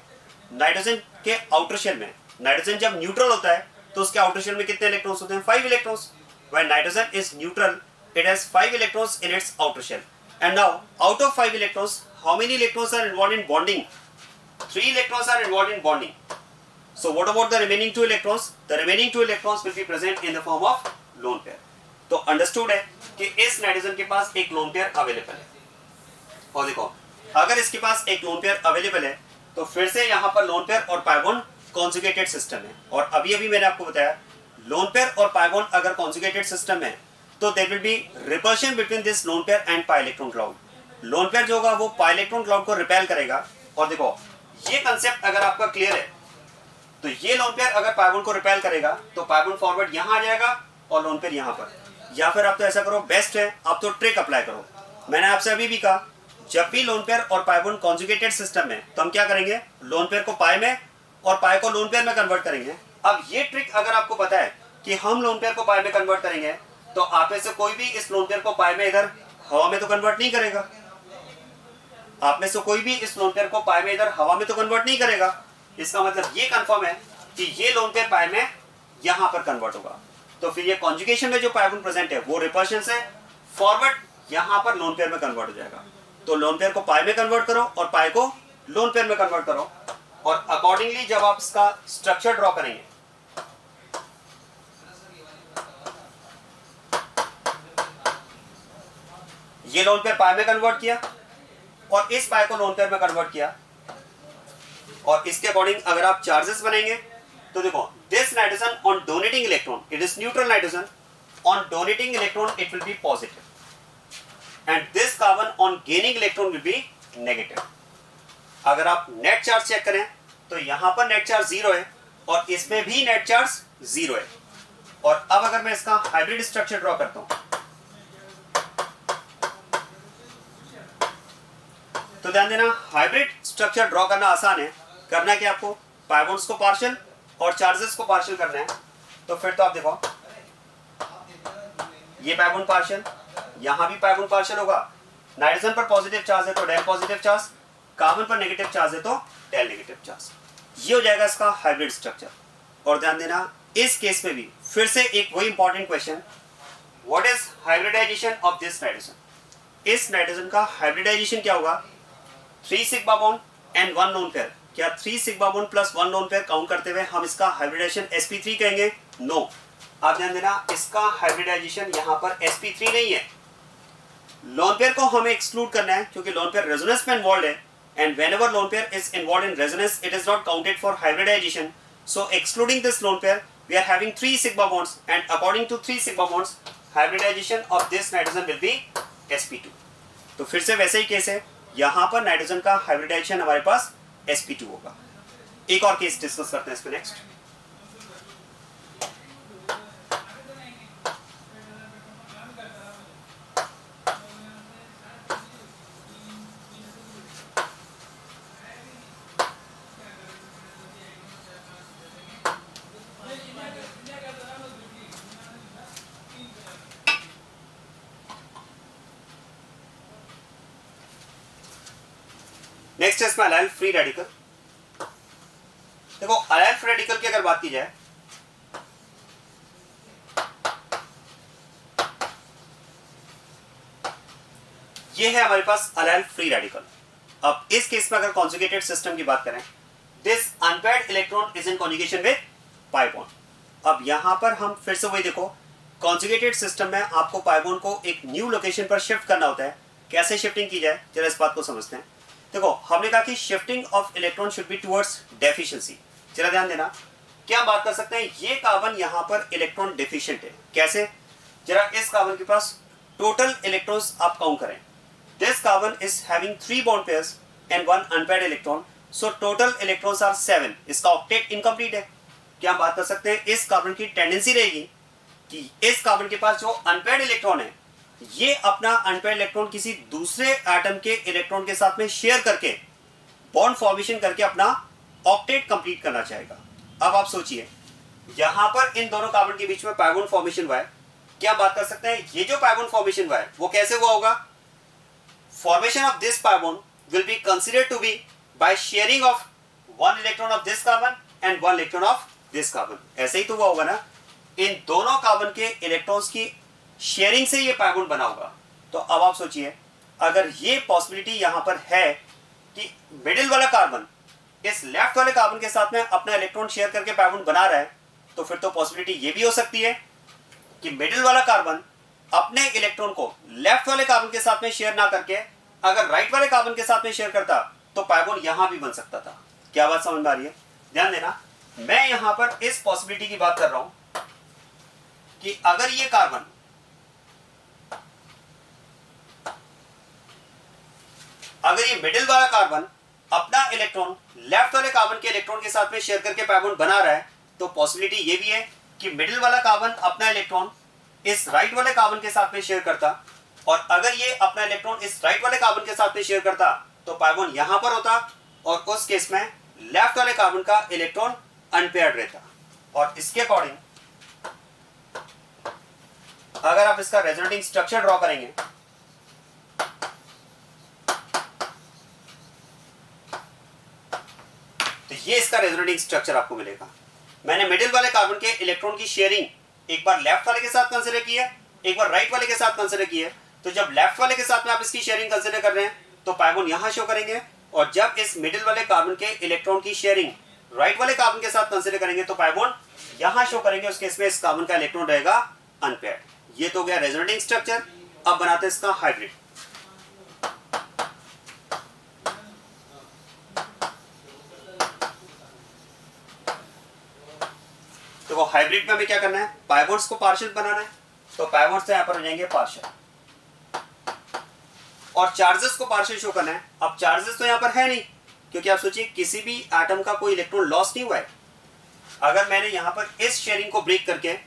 नाइट्रोजन के आउटर शेल में नाइट्रोजन जब न्यूट्रल होता है तो उसके आउटर शेल में कितने इलेक्ट्रॉन्स होते हैं, 5 electrons. When nitrogen is neutral it has 5 electrons in its outer shell. And now out of 5 electrons how many electrons are involved in bonding, 3 electrons are involved in bonding. So what about the remaining 2 electrons? The remaining 2 electrons will be present in the form of lone pair। तो understood है कि इस nitrogen के पास एक lone pair available है। और देखो अगर इसके पास एक लोन पेयर अवेलेबल है तो फिर से यहाँ पर लोन पेयर और पाई बॉन्ड कॉन्जुगेटेड सिस्टम है। और अभी मैंने आपको बताया लोन पेयर और पाई बॉन्ड अगर कॉन्जुगेटेड सिस्टम है तो there will be repulsion between this lone pair and pi electron cloud. Lone pair जो होगा वो पाई इलेक्ट्रॉन क्लाउड को रिपेल करेगा। और देखो ये कंसेप्ट अगर आपका क्लियर है तो ये लोन पेयर अगर पाई बॉन्ड को रिपेल करेगा तो पाई बॉन्ड फॉरवर्ड यहां आ जाएगा और लोन पेयर यहां पर। या फिर आप तो ऐसा करो, बेस्ट है आप तो ट्रिक अप्लाई करो। मैंने आपसे अभी भी कहा जब भी लोन पेयर और पाई बॉन्ड कॉन्जुगेटेड सिस्टम है तो हम क्या करेंगे, लोन पेयर को पाई में और पाई को लोन पेयर में कन्वर्ट करेंगे। अब ये ट्रिक अगर आपको पता है कि हम लोन पेयर को पाई में कन्वर्ट करेंगे तो आप में से कोई भी इस लोन पेयर को पाई में इधर हवा में तो कन्वर्ट नहीं करेगा। आप में से कोई भी इस लोन पेयर को पाई में इधर हवा में तो कन्वर्ट नहीं करेगा। इसका मतलब ये कंफर्म है कि ये लोन पेयर पाई में यहां पर कन्वर्ट होगा। तो फिर ये कॉन्जुगेशन में जो पाई बॉन्ड प्रेजेंट है वो रिपल्शन से फॉरवर्ड यहां पर लोन पेयर में कन्वर्ट हो जाएगा। तो लोन पेयर को पाई में कन्वर्ट करो और पाई को लोन पेयर में कन्वर्ट करो और अकॉर्डिंगली जब आप इसका स्ट्रक्चर ड्रॉ करेंगे ये लोन पेयर पाई में कन्वर्ट किया और इस पाई को लोन पेयर में कन्वर्ट किया और इसके अकॉर्डिंग अगर आप चार्जेस बनेंगे तो देखो this nitrogen on donating electron it is neutral nitrogen, on donating electron it will B positive and this carbon on gaining electron will be negative. अगर आप नेट चार्ज चेक करें तो यहां पर नेट चार्ज 0 है और इसमें भी नेट चार्ज 0 है। और अब अगर मैं इसका हाइब्रिड स्ट्रक्चर ड्रॉ करता हूं तो ध्यान देना हाइब्रिड स्ट्रक्चर ड्रॉ करना आसान है। करना क्या आपको, पाई बॉन्ड्स को पार्शियल और चार्जेस को पार्शियल करना है। तो फिर तो आप देखो ये पाई बॉन्ड पार्शियल, यहां भी पाई बॉन्ड पार्शियल होगा। नाइट्रोजन पर पॉजिटिव चार्ज है तो डेल पॉजिटिव चार्ज, कार्बन पर नेगेटिव चार्ज है तो डेल नेगेटिव चार्ज। ये हो जाएगा इसका हाइब्रिड स्ट्रक्चर। और ध्यान देना इस केस में भी फिर से एक वही important question, what is hybridization of this nitrogen. इस नाइट्रोजन का हाइब्रिडाइजेशन क्या होगा, 3 sigma bond and 1 lone pair. क्या 3 sigma bond plus 1 lone pair count करते हुए हम इसका हाइब्रिडाइजेशन sp3 कहेंगे? नो। आप ध्यान देना इसका हाइब्रिडाइजेशन यहां पर sp3 नहीं है। लोन पेयर को हमें एक्सक्लूड करना है क्योंकि लोन पेयर रेजोनेंस में इन्वॉल्व है and whenever lone pair is involve in resonance it is not counted for hybridization. So excluding this lone pair we are having 3 sigma bonds and according to 3 sigma bonds hybridization of this nitrogen will be sp2। तो फिर से वैसे ही case है, यहां पर nitrogen का hybridisation हमारे पास sp2 होगा। एक और केस डिस्कस करते हैं इस पे नेक्स्ट। नेक्स्ट है इसमें अलाइल फ्री रेडिकल। देखो अलाइल फ्री रेडिकल की अगर बात की जाए, ये है हमारे पास अलाइल फ्री रेडिकल। अब इस केस में अगर कॉन्जुगेटेड सिस्टम की बात करें, this unpaired electron is in conjugation with pi bond. अब यहां पर हम फिर से वही देखो, कॉन्जुगेटेड सिस्टम में आपको पाई बॉन्ड को एक न्यू लोकेशन पर शिफ्ट करना होता है। कैसे शिफ्टिंग की जाए, जरा इस बात को समझते हैं। देखो हमने कहा कि shifting of electron should be towards deficiency. जरा ध्यान देना, क्या हम बात कर सकते हैं, ये कार्बन यहां पर इलेक्ट्रॉन डेफिशिएंट है। कैसे, जरा इस कार्बन के पास टोटल इलेक्ट्रॉन्स आप काउंट करें। This carbon is having 3 bond pairs and 1 unpaired electron, so total electrons are 7। इसका ऑक्टेट इनकम्प्लीट है। क्या हम बात कर सकते हैं, इस कार्बन की टेंडेंसी रहेगी कि इस कार्बन के पास जो अनपेयर्ड इलेक्ट्रॉन है, ये अपना अनपेयर्ड इलेक्ट्रॉन किसी दूसरे एटम के इलेक्ट्रॉन के साथ में शेयर करके बॉन्ड फॉर्मेशन करके अपना ऑक्टेट कंप्लीट करना चाहेगा। अब आप सोचिए, यहां पर इन दोनों कार्बन के बीच में पाई बॉन्ड फॉर्मेशन हुआ है। क्या आप बात कर सकते हैं, ये जो पाई बॉन्ड फॉर्मेशन हुआ है वो कैसे हुआ होगा? Formation of this pi bond will be considered to be by sharing of 1 electron of this carbon and 1 electron of this carbon. ऐसे ही तो हुआ होगा ना, इन दोनों कार्बन के इलेक्ट्रॉन्स की शेयरिंग से ये पाई बॉन्ड बना होगा। तो अब आप सोचिए, अगर ये पॉसिबिलिटी यहां पर है कि मिडिल वाला कार्बन इस लेफ्ट वाले कार्बन के साथ में अपना इलेक्ट्रॉन शेयर करके पाई बॉन्ड बना रहा है, तो फिर तो पॉसिबिलिटी ये भी हो सकती है कि मिडिल वाला कार्बन अपने इलेक्ट्रॉन को लेफ्ट वाले कार्बन के साथ में शेयर ना करके अगर राइट वाले कार्बन के साथ में शेयर करता तो पाई बॉन्ड यहां भी बन सकता था। क्या बात समझ में आ रही है? ध्यान देना, मैं यहां पर इस पॉसिबिलिटी की बात कर रहा हूं कि अगर ये कार्बन मिडिल वाला कार्बन अपना इलेक्ट्रॉन लेफ्ट वाले कार्बन के इलेक्ट्रॉन के साथ में शेयर करके पाई बॉन्ड बना रहा है, तो पॉसिबिलिटी ये भी है कि मिडिल वाला कार्बन अपना इलेक्ट्रॉन इस राइट वाले कार्बन के साथ में शेयर करता, और अगर ये अपना इलेक्ट्रॉन इस राइट वाले कार्बन के साथ में शेयर करता तो पाई बॉन्ड यहां पर होता, और उस केस में लेफ्ट वाले कार्बन का इलेक्ट्रॉन अनपेयर्ड रहता। और इसके अकॉर्डिंग अगर आप इसका रेजोनेटिंग स्ट्रक्चर ड्रॉ करेंगे, तो ये इसका रेजोनेटिंग स्ट्रक्चर आपको मिलेगा। मैंने मिडिल वाले कार्बन के इलेक्ट्रॉन की शेयरिंग एक बार लेफ्ट वाले के साथ कंसीडर की है, एक बार राइट वाले के साथ कंसीडर की है। तो जब लेफ्ट वाले के साथ में आप इसकी शेयरिंग कंसीडर कर रहे हैं तो पाई बॉन्ड यहां शो करेंगे, और जब इस मिडिल वाले कार्बन के इलेक्ट्रॉन की शेयरिंग राइट वाले कार्बन के साथ कंसीडर करेंगे तो पाई बॉन्ड यहां शो करेंगे। उस केस में इस कार्बन का इलेक्ट्रॉन रहेगा अनपेयर्ड। ये तो हो गया रेजोनेटिंग स्ट्रक्चर। अब बनाते हैं इसका हाइब्रिड। तो हाइब्रिड में हमें क्या करना है, पाई बॉन्ड्स को पार्शियल बनाना है। तो पाई बॉन्ड्स यहां पर हो जाएंगे पार्शियल, और चार्जेस को पार्शियल शो करना है। अब चार्जेस तो यहां पर है नहीं, क्योंकि आप सोचिए किसी भी एटम का कोई इलेक्ट्रॉन लॉस नहीं हुआ है। अगर मैंने यहां पर इस शेयरिंग को ब्रेक करके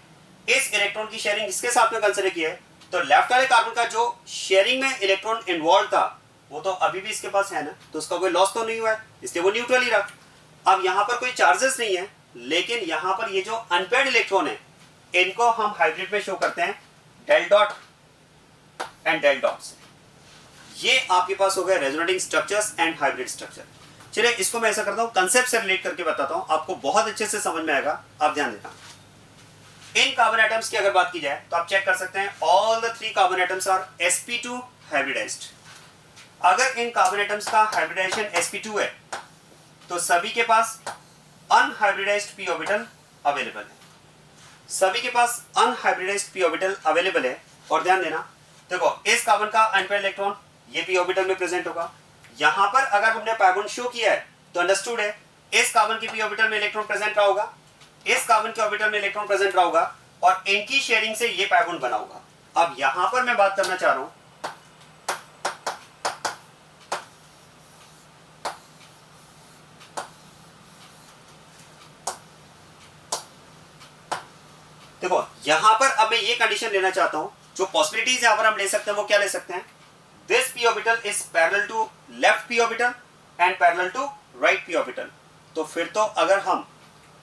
इस इलेक्ट्रॉन की शेयरिंग इसके साथ में कंसीडर की है, तो लेफ्ट वाले कार्बन का जो शेयरिंग में इलेक्ट्रॉन इन्वॉल्व था वो तो अभी भी इसके पास है ना, तो उसका कोई लॉस तो नहीं हुआ है, इसलिए वो न्यूट्रल ही रहा। अब यहां पर कोई चार्जेस नहीं है, लेकिन यहां पर ये जो अनपेयर्ड इलेक्ट्रॉन है इनको हम हाइब्रिड में शो करते हैं del dot and del dot से। ये आपके पास हो गए resonating structures and hybrid structure. चलिए इसको मैं ऐसा करता हूं, कंसेप्ट से रिलेट करके बताता हूं, आपको बहुत अच्छे से समझ में आएगा। आप ध्यान देना, इन कार्बन एटम्स की अगर बात की जाए तो आप चेक कर सकते हैं all the 3 carbon atoms are sp2 hybridized. अगर इन कार्बन एटम्स का हाइब्रिडाइजेशन sp2 है तो सभी के पास अनहाइब्रिडाइज्ड p ऑर्बिटल अवेलेबल है। सभी के पास अनहाइब्रिडाइज्ड p ऑर्बिटल अवेलेबल है। और ध्यान देना, देखो इस कार्बन का अनपेयर्ड इलेक्ट्रॉन ये p ऑर्बिटल में प्रेजेंट होगा। यहां पर अगर हमने पाई बॉन्ड शो किया है तो अंडरस्टूड है इस कार्बन की p ऑर्बिटल में इलेक्ट्रॉन प्रेजेंट रहा होगा, इस कार्बन के ऑर्बिटल में इलेक्ट्रॉन प्रेजेंट रहा होगा, और इनकी शेयरिंग से ये पाई बॉन्ड बना होगा। अब यहां पर मैं बात करना चाह रहा हूं, देखो यहां पर अब मैं ये कंडीशन लेना चाहता हूं, जो पॉसिबिलिटीज यहां पर हम ले सकते हैं वो क्या ले सकते हैं, this p orbital is parallel to left p orbital and parallel to right p orbital. तो फिर तो अगर हम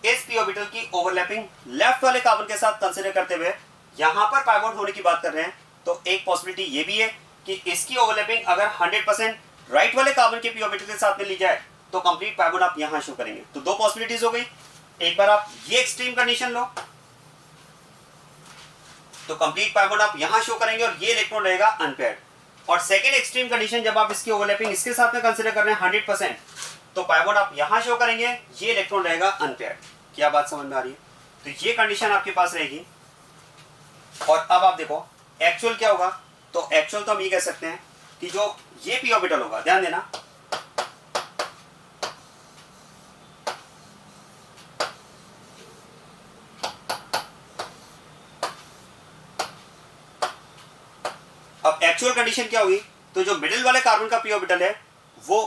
इस p ऑर्बिटल की ओवरलैपिंग लेफ्ट वाले कार्बन के साथ कंसीडर करते हुए यहां पर पाई बॉन्ड होने की बात कर रहे हैं, तो एक पॉसिबिलिटी ये भी है कि इसकी ओवरलैपिंग अगर 100% राइट वाले कार्बन के पी ऑर्बिटल के साथ में ली जाए तो कंप्लीट पाई बॉन्ड आप यहां शो करेंगे। तो दो पॉसिबिलिटीज हो गई, एक बार आप ये एक्सट्रीम कंडीशन लो तो कंप्लीट पाई बॉन्ड आप यहां शो करेंगे और ये इलेक्ट्रॉन रहेगा अनपेयर्ड, और सेकंड एक्सट्रीम कंडीशन जब आप इसकी ओवरलैपिंग इसके साथ में कंसीडर कर रहे हैं 100% तो पाई बॉन्ड आप यहां शो करेंगे, ये इलेक्ट्रॉन रहेगा अनपेयर्ड। क्या बात समझ में आ रही है? तो ये कंडीशन आपके पास रहेगी। और अब आप देखो एक्चुअल क्या होगा, तो एक्चुअल तो हम ये कह सकते हैं कि जो ये पी ऑर्बिटल होगा, ध्यान देना, अब एक्चुअल कंडीशन क्या होगी, तो जो मिडिल वाले कार्बन का पी ऑर्बिटल है वो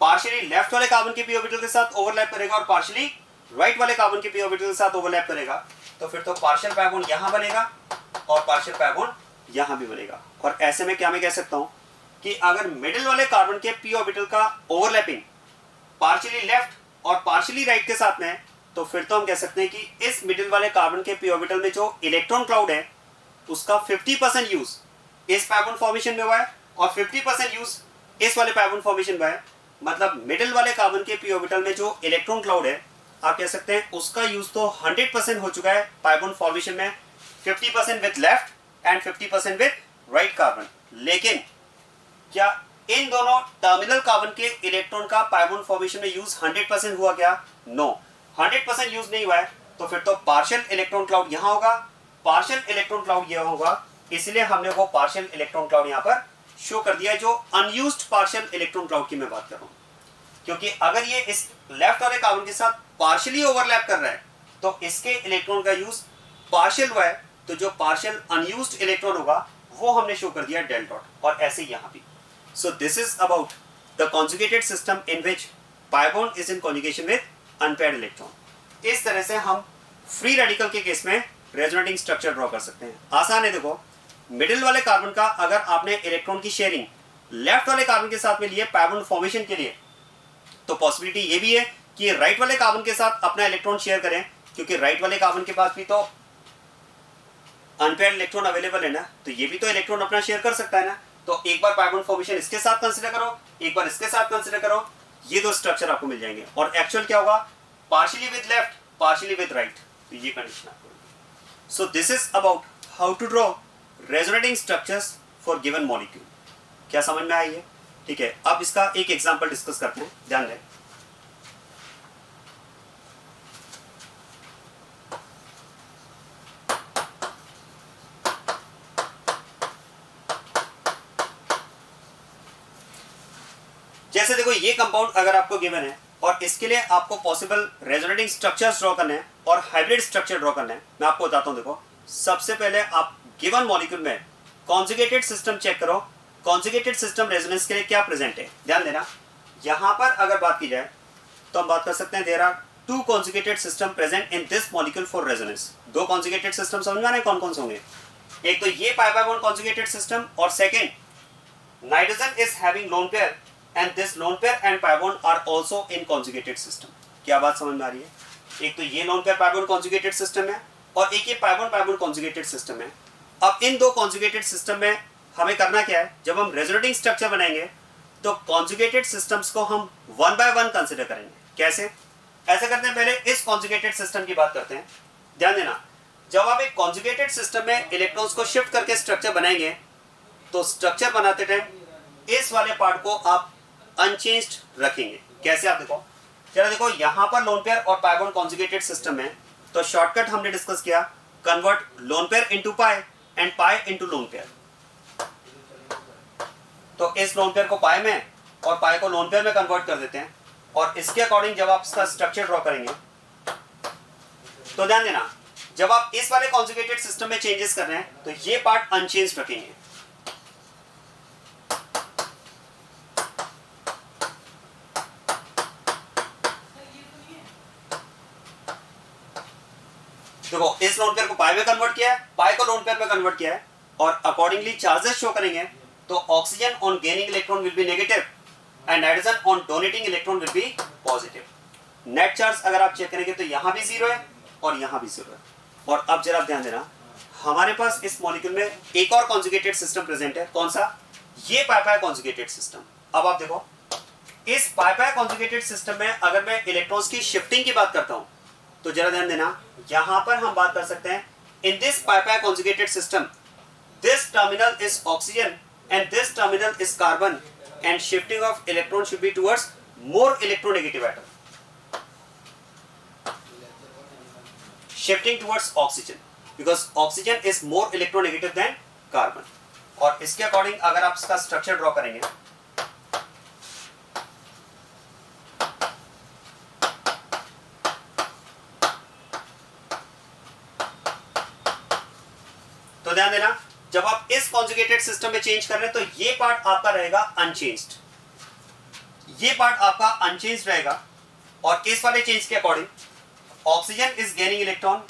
पार्शियली लेफ्ट वाले कार्बन के पी ऑर्बिटल के साथ ओवरलैप करेगा और पार्शियली राइट वाले कार्बन के पी ऑर्बिटल के साथ ओवरलैप करेगा। तो फिर तो पार्शियल पाई बॉन्ड यहां बनेगा और पार्शियल पाई बॉन्ड यहां भी बनेगा। और ऐसे में क्या मैं कह सकता हूं कि अगर मिडिल वाले कार्बन के पी ऑर्बिटल का ओवरलैपिंग पार्शियली लेफ्ट और पार्शियली राइट के साथ में है, तो फिर तो हम कह सकते हैं कि इस मिडिल वाले कार्बन के पी ऑर्बिटल में जो इलेक्ट्रॉन क्लाउड है उसका 50% यूज इस पाई बॉन्ड फॉर्मेशन में हुआ है और 50% यूज इस वाले पाई बॉन्ड फॉर्मेशन में है। मतलब मिडिल वाले कार्बन के पी ऑर्बिटल में जो इलेक्ट्रॉन क्लाउड है आप कह सकते हैं उसका यूज तो 100% हो चुका है पाई बॉन्ड फॉर्मेशन में, 50% with left and 50% with right carbon. लेकिन क्या इन दोनों टर्मिनल कार्बन के इलेक्ट्रॉन का पाई बॉन्ड फॉर्मेशन में यूज 100% हुआ क्या? नो, 100% यूज नहीं हुआ है। तो फिर तो पार्शियल इलेक्ट्रॉन क्लाउड यहां होगा, पार्शियल इलेक्ट्रॉन क्लाउड यहां होगा, इसलिए हमने वो पार्शियल इलेक्ट्रॉन क्लाउड यहां पर शो कर दिया है, जो अनयूज्ड पार्शियल इलेक्ट्रॉन क्लाउड की मैं बात कर रहा हूं। क्योंकि अगर ये इस लेफ्ट वाले कार्बन के साथ पार्शियली ओवरलैप कर रहा है तो इसके इलेक्ट्रॉन का यूज पार्शियल हुआ है, तो जो पार्शियल अनयूज्ड इलेक्ट्रॉन होगा वो हमने शो कर दिया डेल डॉट, और ऐसे यहां भी। सो this is about the conjugated system in which pi bond is in conjugation with unpaired electron. इस तरह से हम फ्री रेडिकल के केस में रेजोनेटिंग स्ट्रक्चर ड्रॉ कर सकते हैं। आसान है। देखो मिडिल वाले कार्बन का अगर आपने इलेक्ट्रॉन की शेयरिंग लेफ्ट वाले कार्बन के साथ में लिए पाई बॉन्ड फॉर्मेशन के लिए, तो पॉसिबिलिटी ये भी है कि राइट वाले कार्बन के साथ अपना इलेक्ट्रॉन शेयर करें, क्योंकि राइट वाले कार्बन के पास भी तो अनपेयर्ड इलेक्ट्रॉन अवेलेबल है ना, तो ये भी तो इलेक्ट्रॉन अपना शेयर कर सकता है ना। तो एक बार पाई बॉन्ड फॉर्मेशन इसके साथ कंसीडर करो, एक बार इसके साथ कंसीडर करो, ये दो स्ट्रक्चर आपको मिल जाएंगे। और एक्चुअल क्या होगा, partially with left, partially with right, तो ये कंडीशन आपको। So this is about how to draw resonating structures for given molecule. क्या समझ में आई है? ठीक है, अब इसका एक एग्जांपल डिस्कस करते हैं, ध्यान दें। जैसे देखो ये कंपाउंड अगर आपको गिवन है और इसके लिए आपको पॉसिबल रेजोनेटिंग स्ट्रक्चर्स ड्रॉ करने हैं और हाइब्रिड स्ट्रक्चर ड्रॉ करना है, मैं आपको बताता हूं। देखो सबसे पहले आप गिवन मॉलिक्यूल में कॉन्जुगेटेड सिस्टम चेक करो, कॉन्जुगेटेड सिस्टम रेजोनेंस के लिए क्या प्रेजेंट है। ध्यान देना, यहां पर अगर बात की जाए तो हम बात कर सकते हैं there are 2 conjugated system present in this molecule for resonance. 2 conjugated system समझ में आ रहे हैं कौन कौन से होंगे? एक तो ये pi by bond conjugated system, और second nitrogen is having lone pair and this lone pair and pi bond are also in conjugated system। क्या बात समझ में आ रही है? एक तो ये lone pair pi bond conjugated system है और एक ये pi bond conjugated system है। अब इन दो conjugated system में हमें करना क्या है, जब हम resonating structure बनाएंगे तो conjugated systems को हम 1 by 1 कंसिडर करेंगे। कैसे? ऐसा करते हैं, पहले इस conjugated system की बात करते हैं। ध्यान देना, जब आप एक conjugated system में इलेक्ट्रॉन्स को शिफ्ट करके स्ट्रक्चर बनाएंगे तो स्ट्रक्चर बनाते टाइम इस वाले पार्ट को आप अनचेंज्ड रखेंगे। कैसे? आप देखो, चलो देखो यहां पर लोन पेयर और पाई बॉन्ड कॉन्जुगेटेड सिस्टम है, तो शॉर्टकट हमने डिस्कस किया, convert loan pair into pi and pi into lone pair. तो इस लोन पेयर को पाई में और पाई को लोन पेयर में कन्वर्ट कर देते हैं, और इसके अकॉर्डिंग जब आप इसका स्ट्रक्चर ड्रॉ करेंगे तो ध्यान देना, जब आप इस वाले कॉन्जुगेटेड सिस्टम में चेंजेस कर रहे हैं तो ये पार्ट अनचेंज्ड रखेंगे। देखो इस लोन पेयर को पाई में कन्वर्ट किया है, पाई को लोन पेयर में कन्वर्ट किया है, और अकॉर्डिंगली चार्जेस शो करेंगे तो oxygen on gaining electron will be negative and nitrogen on donating electron will be positive. Net charge अगर आप चेक करेंगे तो यहां भी 0 है और यहां भी 0 है। और अब जरा ध्यान देना, हमारे पास इस मॉलिक्यूल में एक और कॉन्जुगेटेड सिस्टम प्रेजेंट है। कौन सा? ये पाई पाई कॉन्जुगेटेड सिस्टम। अब आप देखो इस पाई पाई कॉन्जुगेटेड सिस्टम में अगर मैं इलेक्ट्रॉन्स की शिफ्टिंग की बात करता हूं तो जरा ध्यान देना, यहां पर हम बात कर सकते हैं in this pi pi conjugated system this terminal is oxygen and this terminal is carbon and shifting of electron should be towards more electronegative atom, shifting towards oxygen because oxygen is more electronegative than carbon. और इसके according अगर आप इसका structure draw करेंगे तो ध्यान देना, जब आप इस कॉन्जुगेटेड सिस्टम में चेंज कर रहे हैं तो ये पार्ट आपका रहेगा अनचेंज्ड, ये पार्ट आपका अनचेंज्ड रहेगा। और इस वाले चेंज के according oxygen is gaining electron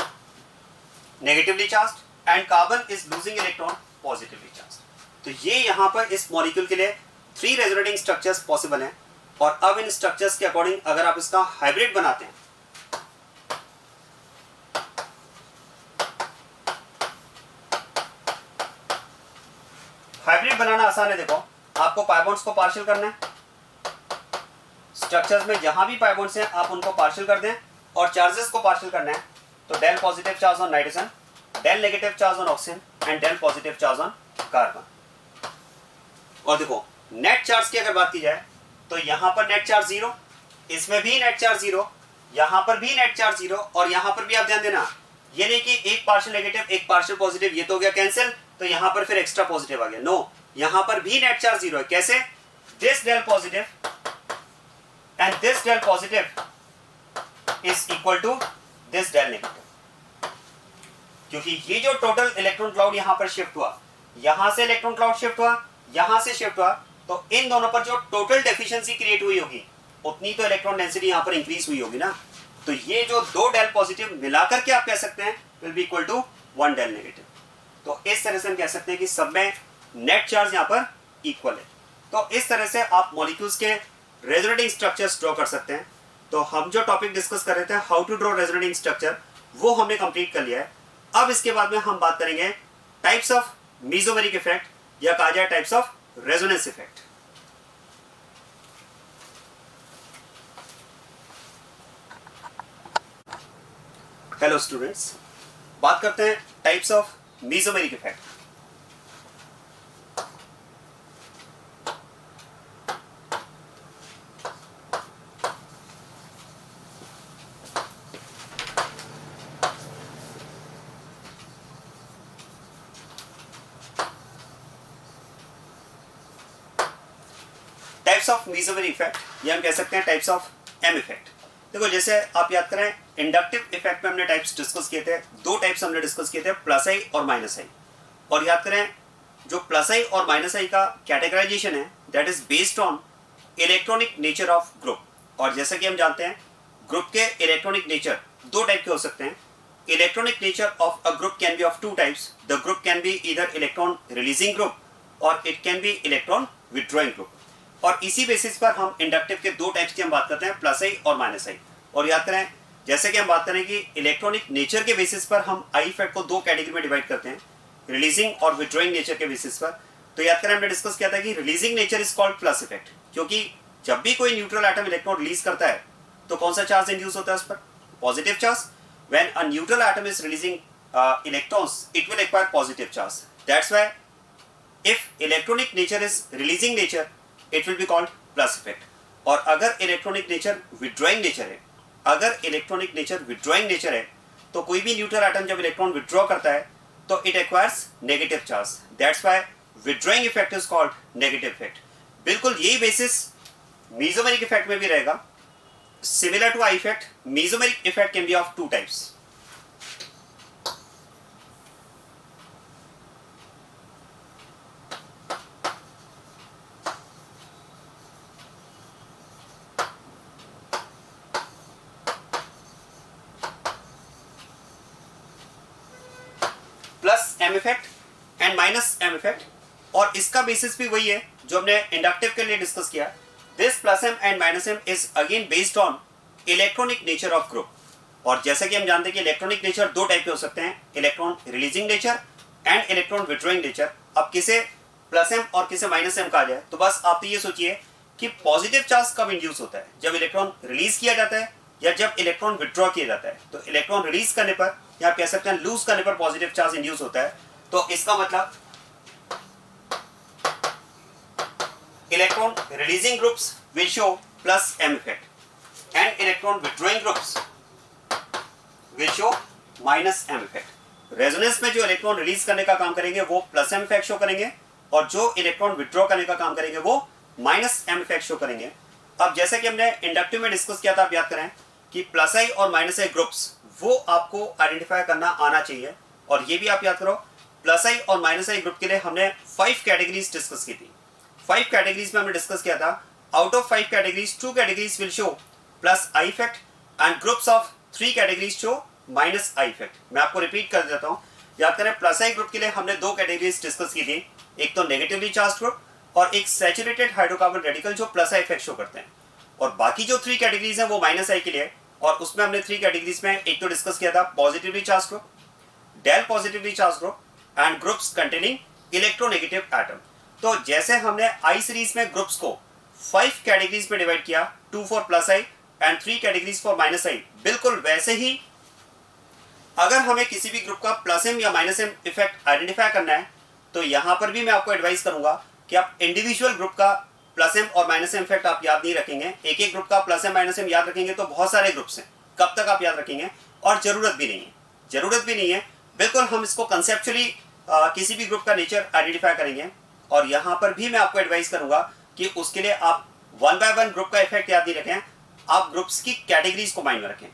negatively charged and carbon is losing electron positively charged। तो ये यहां पर इस मॉलिक्यूल के लिए 3 रेजोनेटिंग स्ट्रक्चर्स पॉसिबल हैं। और अब इन स्ट्रक्चर्स के अकॉर्डिंग अगर आप इसका हाइब्रिड बनाते हैं हाइब्रिड बनाना आसान है। देखो आपको पाई बॉन्ड्स को पार्शियल करना है, स्ट्रक्चर्स में जहां भी पाई बॉन्ड्स हैं आप उनको पार्शियल कर दें और चार्जेस को पार्शियल करना है। तो del positive charge on nitrogen, del negative charge on oxygen and del positive charge on carbon. और देखो नेट चार्ज की अगर बात की जाए तो यहां पर नेट चार्ज 0, इसमें भी नेट चार्ज 0, यहां पर भी नेट चार्ज 0 और यहां पर भी आप ध्यान देना ये नहीं कि एक पार्शियल नेगेटिव एक पार्शियल पॉजिटिव, ये तो हो गया कैंसिल, तो यहां पर फिर एक्स्ट्रा पॉजिटिव आ गया। नो, यहां पर भी नेट चार्ज 0 है। कैसे? This del positive and this del positive is equal to this del negative, क्योंकि ये जो टोटल इलेक्ट्रॉन क्लाउड यहां पर शिफ्ट हुआ, यहां से इलेक्ट्रॉन क्लाउड शिफ्ट हुआ, यहां से शिफ्ट हुआ, तो इन दोनों पर जो टोटल डेफिशिएंसी क्रिएट हुई होगी उतनी तो इलेक्ट्रॉन डेंसिटी यहां पर इंक्रीज हुई होगी ना। तो ये जो 2 डेल पॉजिटिव मिलाकर के आप कह सकते हैं will be equal to 1 del negative. तो इस तरह से हम कह सकते हैं कि सब में नेट चार्ज यहां पर इक्वल है। तो इस तरह से आप मॉलिक्यूल्स के रेजोनेटिंग स्ट्रक्चर्स ड्रॉ कर सकते हैं। तो हम जो टॉपिक डिस्कस कर रहे थे how to draw resonating structure, वो हमने कंप्लीट कर लिया है। अब इसके बाद में हम बात करेंगे टाइप्स ऑफ मेसोमेरिक इफेक्ट या कहा जाए types of resonance effect. Hello students, बात करते हैं types of mesomeric effect. Types of mesomeric effect या हम कह सकते हैं टाइप्स ऑफ एम इफेक्ट। देखो जैसे आप याद करें इंडक्टिव इफेक्ट में हमने टाइप्स डिस्कस किए थे, 2 टाइप्स हमने डिस्कस किए थे, प्लस आई और माइनस आई। और याद करें जो प्लस आई और माइनस आई का कैटेगराइजेशन है that is based on electronic nature of group. और जैसा कि हम जानते हैं ग्रुप के इलेक्ट्रॉनिक नेचर 2 टाइप के हो सकते हैं। Electronic nature of a group can be of 2 types. The group can be either electron releasing group or it can be electron withdrawing group. और इसी बेसिस पर हम इंडक्टिव के 2 टाइप्स की हम बात करते हैं, प्लस आई और माइनस आई। और याद करें जैसे कि हम बात करें कि इलेक्ट्रॉनिक नेचर के बेसिस पर हम आई इफेक्ट को 2 कैटेगरी में डिवाइड करते हैं, रिलीजिंग और विथड्रॉइंग नेचर के बेसिस पर। तो याद करें हमने डिस्कस किया था कि releasing nature is called plus effect, क्योंकि जब भी कोई न्यूट्रल एटम इलेक्ट्रॉन रिलीज करता है तो कौन सा चार्ज इंड्यूस होता है उस पर? Positive charge. When a neutral atom is releasing electrons it will acquire positive charge. That's why if electronic nature is releasing nature it will be called plus effect. और अगर इलेक्ट्रॉनिक नेचर विथड्रॉइंग नेचर है, अगर electronic nature withdrawing nature है तो कोई भी neutral atom जब electron withdraw करता है तो it acquires negative charge. That's why withdrawing effect is called negative effect. बिल्कुल यही बेसिस मेसोमेरिक इफेक्ट में भी रहेगा। Similar to I effect, mesomeric effect can be of 2 types. Plus M effect and minus M effect. और इसका basis भी वही है जो हमने इंडक्टिव के लिए डिस्कस किया। This plus M and minus M is again based on electronic nature of group. और जैसा कि हम जानते हैं कि इलेक्ट्रॉनिक नेचर 2 टाइप के हो सकते हैं, electron releasing nature and electron withdrawing nature. अब किसे प्लस एम और किसे माइनस एम कहा जाए तो बस आप तो ये सोचिए कि पॉजिटिव चार्ज कब इंड्यूस होता है, जब इलेक्ट्रॉन रिलीज किया जाता है या जब इलेक्ट्रॉन विड्रॉ किया जाता है। तो इलेक्ट्रॉन रिलीज करने पर या आप कह सकते हैं लूज करने पर पॉजिटिव चार्ज इंड्यूस होता है। तो इसका मतलब electron releasing groups will show plus M effect and electron withdrawing groups will show minus M effect. Resonance में जो इलेक्ट्रॉन रिलीज करने का काम करेंगे वो प्लस एम इफेक्ट शो करेंगे और जो इलेक्ट्रॉन विड्रॉ करने का काम करेंगे वो माइनस एम इफेक्ट शो करेंगे। अब जैसे कि हमने इंडक्टिव में डिस्कस किया था, आप याद करें कि प्लस आई और माइनस आई ग्रुप्स वो आपको आइडेंटिफाई करना आना चाहिए। और ये भी आप याद करो, प्लस आई और माइनस आई ग्रुप के लिए हमने 5 कैटेगरीज डिस्कस की थी। 5 कैटेगरीज में हमने डिस्कस किया था, out of 5 categories 2 categories will show plus I effect and groups of 3 categories show minus I effect. मैं आपको रिपीट कर देता हूं, याद करें प्लस आई ग्रुप के लिए हमने 2 कैटेगरीज डिस्कस की थी, एक तो नेगेटिवली चार्ज ग्रुप और एक सैचुरेटेड हाइड्रोकार्बन रेडिकल जो प्लस आई इफेक्ट शो करते हैं। और बाकी जो 3 कैटेगरीज हैं वो माइनस आई के लिए, और उसमें हमने 3 कैटेगरीज में एक तो डिस्कस किया था positively charge group, del positively charge group and groups containing electronegative atom. तो जैसे हमने आई सीरीज में ग्रुप्स को 5 कैटेगरीज में डिवाइड किया, 2 for plus I and 3 categories for minus I, बिल्कुल वैसे ही अगर हमें किसी भी ग्रुप का प्लस एम या माइनस एम इफेक्ट आइडेंटिफाई करना है तो यहां पर भी मैं आपको एडवाइस करूंगा कि आप इंडिविजुअल ग्रुप का प्लस एम और माइनस एम इफेक्ट आप याद नहीं रखेंगे। एक एक ग्रुप का प्लस एम माइनस एम याद रखेंगे तो बहुत सारे ग्रुप्स हैं, कब तक आप याद रखेंगे, और जरूरत भी नहीं है। बिल्कुल हम इसको कंसेप्चुअली किसी भी ग्रुप का नेचर आइडेंटिफाई करेंगे। और यहाँ पर भी मैं आपको एडवाइस करूंगा कि उसके लिए आप 1 बाय 1 ग्रुप का इफेक्ट याद नहीं रखें, आप ग्रुप्स की कैटेगरीज को माइंड में रखें।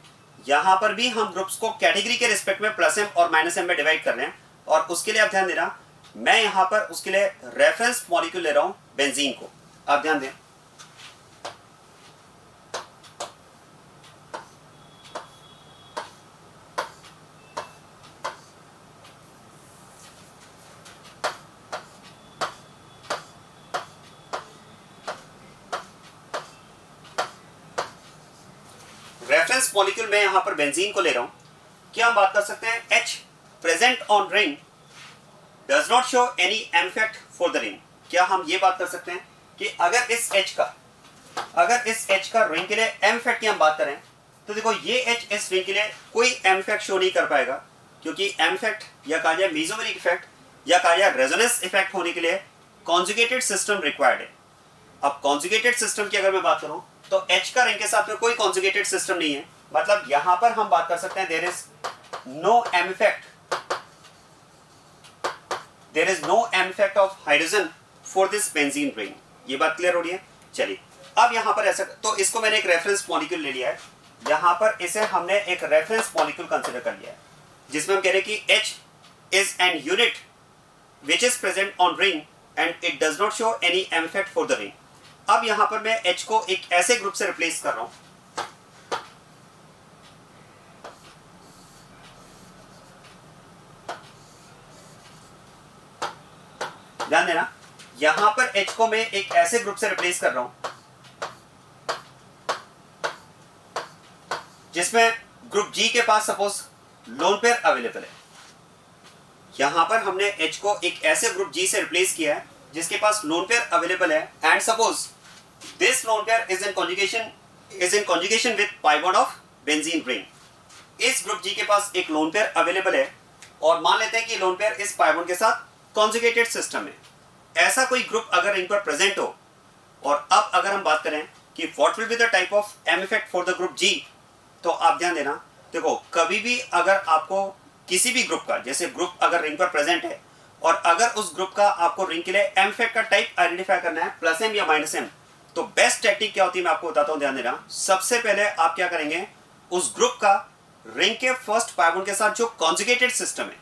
यहाँ पर भी हम ग्रुप्स को कैटेगरी के रिस्पेक्ट में प्लस एम और माइनस एम में डिवाइड कर रहे हैं। और उसके लिए आप ध्यान देना, मैं यहाँ पर उसके लिए रेफरेंस मॉलिक्यूल ले रहा हूँ बेंजीन को, आप ध्यान दें। रेफरेंस मॉलिक्यूल में यहां पर बेंजीन को ले रहा हूं। क्या हम बात कर सकते हैं H present on ring does not show any M effect for the ring. क्या हम ये बात कर सकते हैं कि अगर इस H का रिंग के लिए एम इफेक्ट की हम बात करें तो देखो ये H इस रिंग के लिए कोई एम इफेक्ट शो नहीं कर पाएगा, क्योंकि एम इफेक्ट या कहा जाए मेसोमेरिक इफेक्ट या कहा जाए रेजोनेंस इफेक्ट होने के लिए कॉन्जुगेटेड सिस्टम रिक्वायर्ड है। अब कॉन्जुगेटेड सिस्टम की अगर मैं बात करूं तो H का रिंग के साथ में कोई कॉन्जुगेटेड सिस्टम नहीं है, मतलब यहां पर हम बात कर सकते हैं there is no M effect of hydrogen for this benzene ring. ये बात क्लियर हो रही है। चलिए अब यहां पर ऐसा, तो इसको मैंने एक रेफरेंस मॉलिक्यूल ले लिया है, यहां पर इसे हमने एक रेफरेंस मॉलिक्यूल कंसीडर कर लिया है जिसमें हम कह रहे हैं कि H is an unit which is present on ring and it does not show any M effect for the ring. अब यहां पर मैं H को एक ऐसे ग्रुप से रिप्लेस कर रहा हूं, ध्यान देना, यहां पर H को मैं एक ऐसे ग्रुप से रिप्लेस कर रहा हूं जिसमें ग्रुप G के पास सपोज लोन पेयर अवेलेबल है। यहां पर हमने H को एक ऐसे ग्रुप G से रिप्लेस किया है जिसके पास लोन पेयर अवेलेबल है, and suppose this lone pair is in conjugation with pi bond of benzene ring. इस ग्रुप G के पास एक लोन पेयर अवेलेबल है और मान लेते हैं कि लोन पेयर इस पाई बॉन्ड के साथ कॉन्जुगेटेड सिस्टम है। ऐसा कोई ग्रुप अगर रिंग पर प्रेजेंट हो, और अब अगर हम बात करें कि what will be the type of M effect for the group G, तो आप ध्यान देना, देखो कभी भी अगर आपको किसी भी ग्रुप का, जैसे ग्रुप अगर रिंग पर प्रेजेंट है और अगर उस ग्रुप का आपको रिंग के लिए एम इफेक्ट का टाइप आइडेंटिफाई करना है प्लस एम या माइनस एम, तो बेस्ट टेक्निक क्या होती है मैं आपको बताता हूं, ध्यान देना। सबसे पहले आप क्या करेंगे, उस ग्रुप का रिंग के फर्स्ट पाई बॉन्ड के साथ जो कॉन्जुगेटेड सिस्टम है,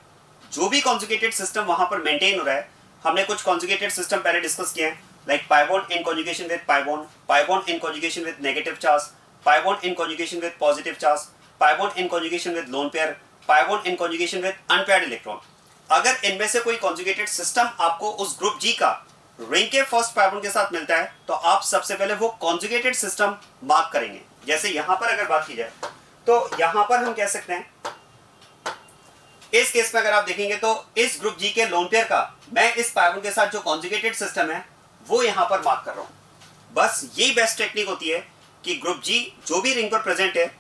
जो भी कॉन्जुगेटेड सिस्टम वहां पर मेंटेन हो रहा है, हमने कुछ कॉन्जुगेटेड सिस्टम पहले डिस्कस किए हैं, like pi bond in conjugation with pi bond in conjugation with negative charge, pi bond in conjugation with positive charge, pi bond in conjugation with lone pair, pi bond in conjugation with unpaired electron. अगर इनमें से कोई conjugated system आपको उस group G का ring के first pi bond के साथ मिलता है तो आप सबसे पहले वो कॉन्जुगेटेड सिस्टम मार्क करेंगे। जैसे यहां पर अगर बात की जाए तो यहां पर हम कह सकते हैं, इस केस में अगर आप देखेंगे तो इस ग्रुप G के लोन पेयर का मैं इस पाई बॉन्ड के साथ जो कॉन्जुगेटेड सिस्टम है वो यहां पर मार्क कर रहा हूं। बस यही बेस्ट टेक्निक होती है कि ग्रुप जी जो भी रिंग पर प्रेजेंट है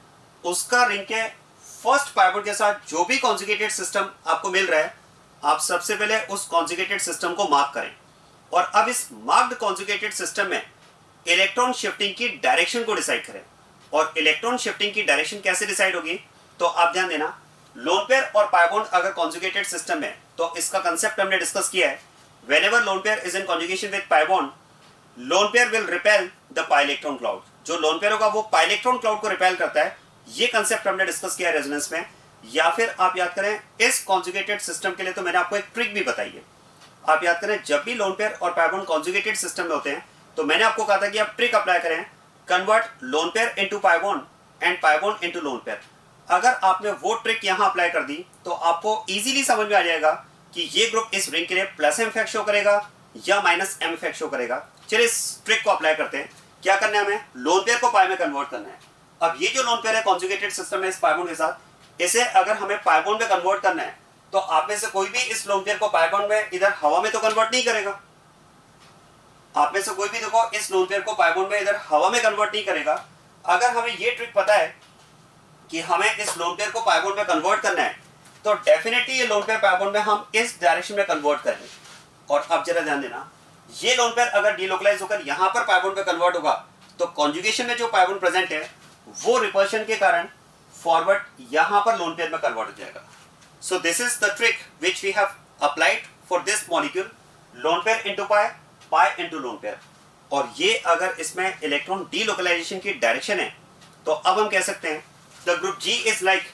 उसका रिंग के फर्स्ट पाइवट के साथ जो भी कॉन्जुगेटेड सिस्टम आपको मिल रहा है, आप सबसे पहले उस कॉन्जुगेटेड सिस्टम को मार्क करें और अब इस मार्क्ड कॉन्जुगेटेड सिस्टम में इलेक्ट्रॉन शिफ्टिंग की डायरेक्शन को डिसाइड करें। और इलेक्ट्रॉन शिफ्टिंग की डायरेक्शन कैसे डिसाइड होगी, तो आप ध्यान देना, लोन पेयर और पाई बॉन्ड अगर कॉन्जुगेटेड सिस्टम है तो इसका कंसेप्ट हमने डिस्कस किया है। Whenever lone pair is in conjugation with pi bond, lone pair will repel the pi electron cloud. जो लोन पेयर होगा वो पाई इलेक्ट्रॉन क्लाउड को रिपेल करता है। ये कंसेप्ट हमने डिस्कस किया है रेजोनेंस में। या फिर आप याद करें, इस कॉन्जुगेटेड सिस्टम के लिए तो मैंने आपको एक ट्रिक भी बताई है। आप याद करें, जब भी लोन पेयर और पाई बॉन्ड कॉन्जुगेटेड सिस्टम में होते हैं तो मैंने आपको कहा था कि आप ट्रिक अप्लाई करें, convert loan pair into pi bond and pi bond into lone pair. अगर आपने वो ट्रिक यहां अप्लाई कर दी तो आपको इजीली समझ में आ जाएगा कि ये ग्रुप इस रिंग के लिए प्लस एम इफेक्ट शो करेगा या माइनस एम इफेक्ट शो करेगा। चलिए इस ट्रिक को अप्लाई करते हैं। क्या करना है, हमें लोन पेयर को पाई में कन्वर्ट करना है। अब ये जो लोन पेयर है कॉन्जुगेटेड सिस्टम है इस पाई बॉन्ड के साथ, इसे अगर हमें पाई बॉन्ड में कन्वर्ट करना है तो आप में से कोई भी इस लोन पेयर को पाई बॉन्ड में इधर हवा में तो कन्वर्ट नहीं करेगा। आप में से कोई भी देखो इस लोन पेयर को पाई बॉन्ड में इधर हवा में कन्वर्ट नहीं करेगा। अगर हमें ये ट्रिक पता है कि हमें इस लोन पेयर को पाई बॉन्ड में कन्वर्ट करना है तो डेफिनेटली ये लोन पेयर पाई बॉन्ड में हम इस डायरेक्शन में कन्वर्ट करेंगे। और अब जरा ध्यान देना, ये लोन पेयर अगर डीलोकलाइज होकर यहां पर पाई बॉन्ड में कन्वर्ट होगा तो कॉन्जुगेशन में जो पाई बॉन्ड प्रेजेंट है वो रिपल्शन के कारण फॉरवर्ड यहां पर लोन पेयर में कन्वर्ट हो जाएगा। So this is the trick which we have applied for this molecule, lone pair into pi, pi into lone pair. और ये अगर इसमें इलेक्ट्रॉन डीलोकलाइजेशन की डायरेक्शन है तो अब हम कह सकते हैं the group G is like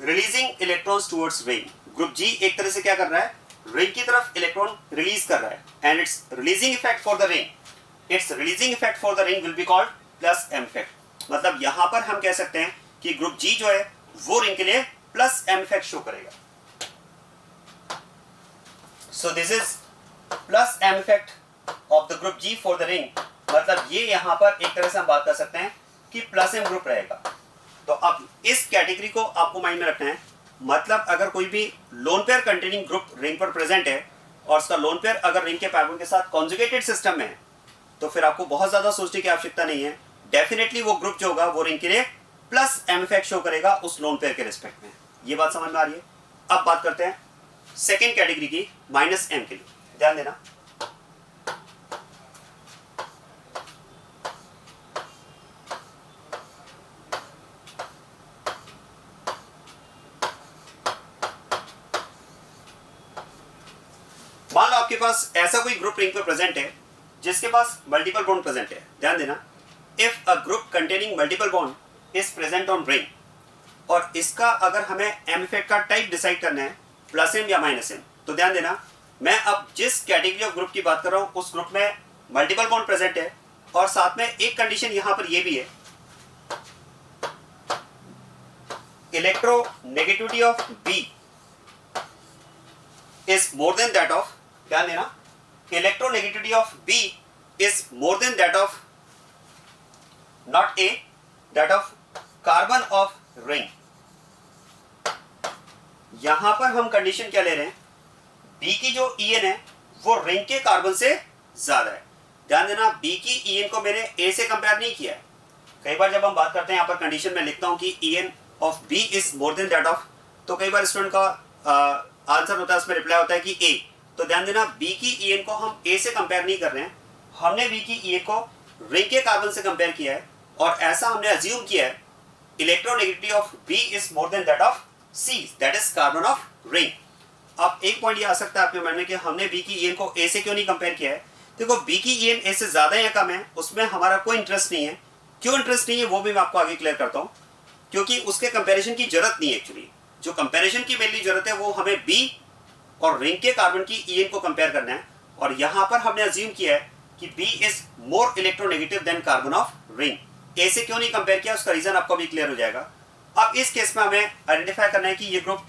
releasing electrons towards ring. Group G एक तरह से क्या कर रहा है, रिंग की तरफ इलेक्ट्रॉन रिलीज कर रहा है and its releasing effect for the ring, its releasing effect for the ring will be called plus M effect. मतलब यहां पर हम कह सकते हैं कि ग्रुप जी जो है वो रिंग के लिए प्लस एम इफेक्ट शो करेगा। So this is plus M effect of the group G for the ring. मतलब ये यहां पर एक तरह से हम बात कर सकते हैं कि प्लस एम ग्रुप रहेगा। तो अब इस कैटेगरी को आपको माइंड में रखना है। मतलब अगर कोई भी loan pair containing group ring पर प्रेजेंट है और उसका लोन पेयर अगर रिंग के पाई बॉन्ड के साथ कॉन्जुगेटेड सिस्टम में है तो फिर आपको बहुत ज्यादा सोचने की आवश्यकता नहीं है। डेफिनेटली वो ग्रुप जो होगा वो रिंग के लिए प्लस एम इफेक्ट शो करेगा उस लोन पेयर के रिस्पेक्ट में। ये बात समझ में आ रही है। अब बात करते हैं सेकेंड कैटेगरी की, माइनस एम के लिए। ध्यान देना, मान लो आपके पास ऐसा कोई ग्रुप रिंग पर प्रेजेंट है जिसके पास मल्टीपल बॉन्ड प्रेजेंट है। ध्यान देना, if a group containing multiple bond is present on ring और इसका अगर हमें एम इफेक्ट का टाइप डिसाइड करना है प्लस एम या माइनस एम, तो ध्यान देना, मैं अब जिस कैटेगरी ऑफ ग्रुप की बात कर रहा हूं उस ग्रुप में मल्टीपल बॉन्ड प्रेजेंट है और साथ में एक कंडीशन यहां पर यह भी है, electronegativity of B is more than that of, ध्यान देना, electronegativity of B is more than that of not A, that of carbon of ring. यहां पर हम कंडीशन क्या ले रहे हैं, बी की जो ईएन है वो रिंग के कार्बन से ज्यादा है। ध्यान देना, बी की ईएन को मैंने ए से कंपेयर नहीं किया है। कई बार जब हम बात करते हैं यहां पर कंडीशन में लिखता हूं कि EN of B is more than that of, तो कई बार स्टूडेंट का आंसर होता है, उसमें रिप्लाई होता है कि ए। तो ध्यान देना, बी की ईएन को हम ए से कंपेयर नहीं कर रहे हैं, हमने बी की ईएन को रिंग के कार्बन से कंपेयर किया है और ऐसा हमने अज्यूम किया है electronegativity of B is more than that of C, that is carbon of ring. अब एक पॉइंट ये आ सकता है आपके मन में कि हमने बी की ईएन को ए से क्यों नहीं कंपेयर किया है। देखो, बी की ईएन ए से ज्यादा या कम है उसमें हमारा कोई इंटरेस्ट नहीं है। क्यों इंटरेस्ट नहीं है वो भी मैं आपको आगे क्लियर करता हूं, क्योंकि उसके कंपैरिजन की जरूरत नहीं है। एक्चुअली जो कंपैरिजन की मेनली जरूरत है वो हमें बी और रिंग के कार्बन की ईएन को कंपेयर करना है और यहां पर हमने अज्यूम किया है कि B is more electronegative than carbon of ring. A से क्यों नहीं कंपेयर किया उसका रीजन आपको भी क्लियर हो जाएगा। अब इस केस में हमें आइडेंटिफाई करना है कि ये ग्रुप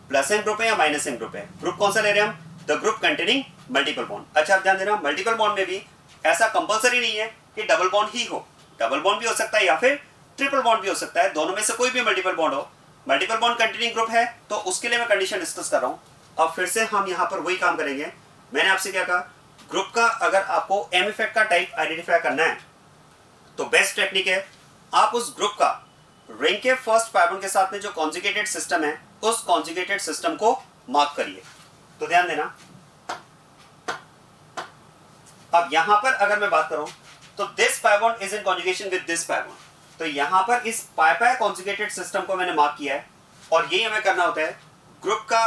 प्लस एम ग्रुप है या माइनस एम ग्रुप है। ग्रुप कौन सा ले रहे हैं हम, the group containing multiple bond. अच्छा, आप ध्यान देना, मल्टीपल बॉन्ड में भी ऐसा कंपलसरी नहीं है कि डबल बॉन्ड ही हो, डबल बॉन्ड भी हो सकता है या फिर ट्रिपल बॉन्ड भी हो सकता है, दोनों में से कोई भी मल्टीपल बॉन्ड हो। मल्टीपल बॉन्ड कंटेनिंग ग्रुप है तो उसके लिए मैं कंडीशन डिस्कस कर रहा हूं। अब फिर से हम यहां पर वही काम करेंगे। मैंने आपसे क्या कहा, ग्रुप का अगर आपको एम इफेक्ट का टाइप आइडेंटिफाई करना है तो बेस्ट टेक्निक है आप उस ग्रुप का रिंग के फर्स्ट कार्बन के साथ में जो कॉन्जुगेटेड सिस्टम है उस कॉन्जुगेटेड सिस्टम को मार्क करिए। तो ध्यान देना, अब यहां पर अगर मैं बात करूं तो this pi bond is in conjugation with this pi bond, तो यहां पर इस पाई पाई कॉन्जुगेटेड सिस्टम को मैंने मार्क किया है और यही हमें करना होता है। ग्रुप का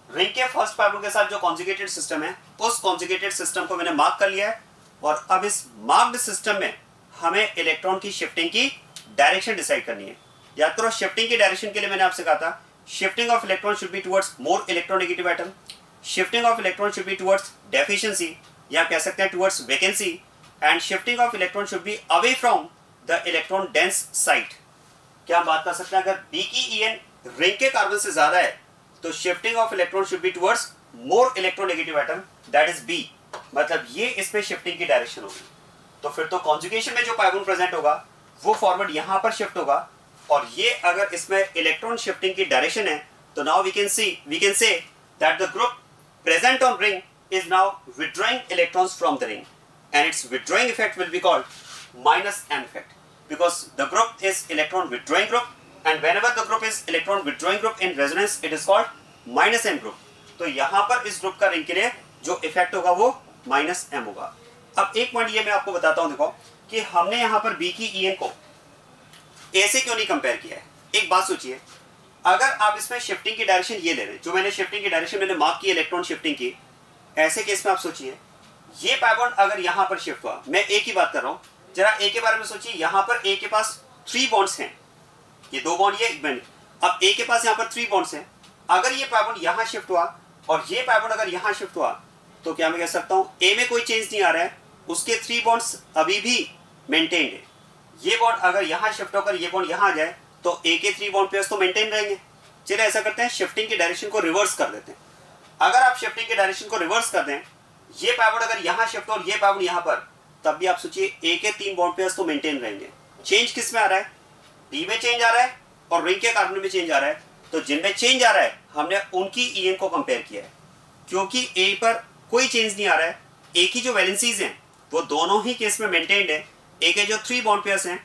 रिंग के फर्स्ट पाई बॉन्ड के साथ जो कॉन्जुगेटेड सिस्टम है उस कॉन्जुगेटेड सिस्टम को मैंने मार्क कर लिया है और अब इस मार्क्ड सिस्टम में हमें इलेक्ट्रॉन की शिफ्टिंग की डायरेक्शन डिसाइड करनी है। याद करो, शिफ्टिंग की डायरेक्शन के लिए मैंने आपसे कहा था shifting of electron should be towards more electronegative atom, shifting of electron should be towards deficiency या कह सकते हैं towards vacancy, and shifting of electron should be away from the electron dense site. क्या हम बात कर सकते हैं, अगर बी की ईएन रिंग के कार्बन से ज्यादा है तो shifting of electron should be towards more electronegative atom, that is B, मतलब ये इसमें शिफ्टिंग की डायरेक्शन होगी। तो फिर तो कॉन्जुगेशन में जो पाई बॉन्ड प्रेजेंट होगा वो फॉरवर्ड यहां पर शिफ्ट होगा और ये अगर इसमें इलेक्ट्रॉन शिफ्टिंग की डायरेक्शन है तो now we can say that the group present on ring is now withdrawing electrons from the ring and its withdrawing effect will be called minus M effect because the group is electron withdrawing group and whenever the group is electron withdrawing group in resonance it is called minus M group। तो यहाँ पर इस group का ring के लिए जो effect होगा वो माइनस M होगा। अब एक पॉइंट ये मैं आपको बताता हूँ, देखो कि हमने यहाँ पर B की EN को A से क्यों नहीं कंपेयर किया है। एक बात सोचिए, अगर आप इसमें शिफ्टिंग की डायरेक्शन ये ले रहे हैं, जो मैंने शिफ्टिंग की डायरेक्शन मैंने मार्क की इलेक्ट्रॉन शिफ्टिंग की, ऐसे केस में आप सोचिए ये पाई बॉन्ड अगर यहां पर शिफ्ट हुआ, मैं ए की बात कर रहा हूं, जरा ए के बारे में सोचिए, यहां पर ए के पास 3 बॉन्ड्स हैं, ये 2 बॉन्ड, ये 1 बॉन्ड, अब ए के पास यहां पर 3 बॉन्ड्स हैं। अगर ये पाई बॉन्ड यहां शिफ्ट हुआ और ये पाई बॉन्ड अगर यहां शिफ्ट हुआ तो क्या मैं कह सकता हूं ए में कोई चेंज नहीं आ रहा है, उसके 3 बॉन्ड्स अभी भी मेंटेन्ड है। ये बॉन्ड अगर यहां शिफ्ट होकर ये बॉन्ड यहां आ जाए तो ए के 3 बॉन्ड पेयर्स तो मेंटेन रहेंगे। चलिए ऐसा करते हैं, शिफ्टिंग की डायरेक्शन को रिवर्स कर देते हैं। अगर आप शिफ्टिंग की डायरेक्शन को रिवर्स कर दें, ये पाई बॉन्ड अगर यहां शिफ्ट हो और ये पाई बॉन्ड यहां पर, तब भी आप सोचिए ए के 3 बॉन्ड पेयर्स तो मेंटेन रहेंगे। चेंज किस में आ रहा है, बी में चेंज आ रहा है और रिंग के कार्बन में चेंज आ रहा है। तो जिनमें चेंज आ रहा है हमने उनकी ईएन को कंपेयर किया है, क्योंकि ए पर कोई चेंज नहीं आ रहा है, ए की जो वैलेंसीज हैं वो दोनों ही केस में मेंटेन्ड है, ए के जो 3 बॉन्ड पेयर्स हैं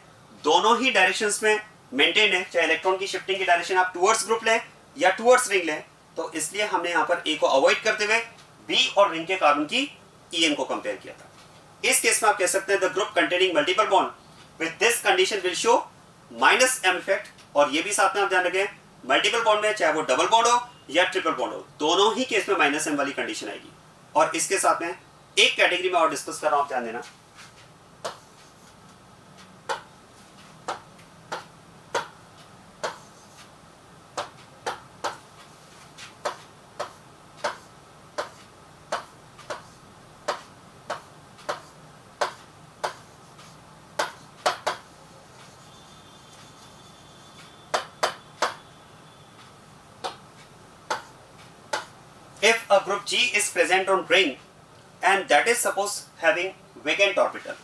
दोनों ही डायरेक्शंस में मेंटेन्ड है, चाहे इलेक्ट्रॉन की शिफ्टिंग की डायरेक्शन आप टुवर्ड्स ग्रुप लें या टुवर्ड्स रिंग लें। तो इसलिए हमने यहाँ पर ए को अवॉइड करते हुए बी और रिंग के कार्बन की ईएन को कंपेयर किया था। इस केस में आप कह सकते हैं the group containing multiple bond with this condition will show minus M effect, और ये भी साथ में आप ध्यान रखें मल्टीपल बॉन्ड में चाहे वो डबल बॉन्ड हो या ट्रिपल बॉन्ड हो, दोनों ही केस में माइनस एम वाली कंडीशन आएगी। और इसके साथ में एक कैटेगरी में और डिस्कस कर रहा हूं, आप ध्यान देना। If a group G is present on ring and that is suppose having vacant orbital,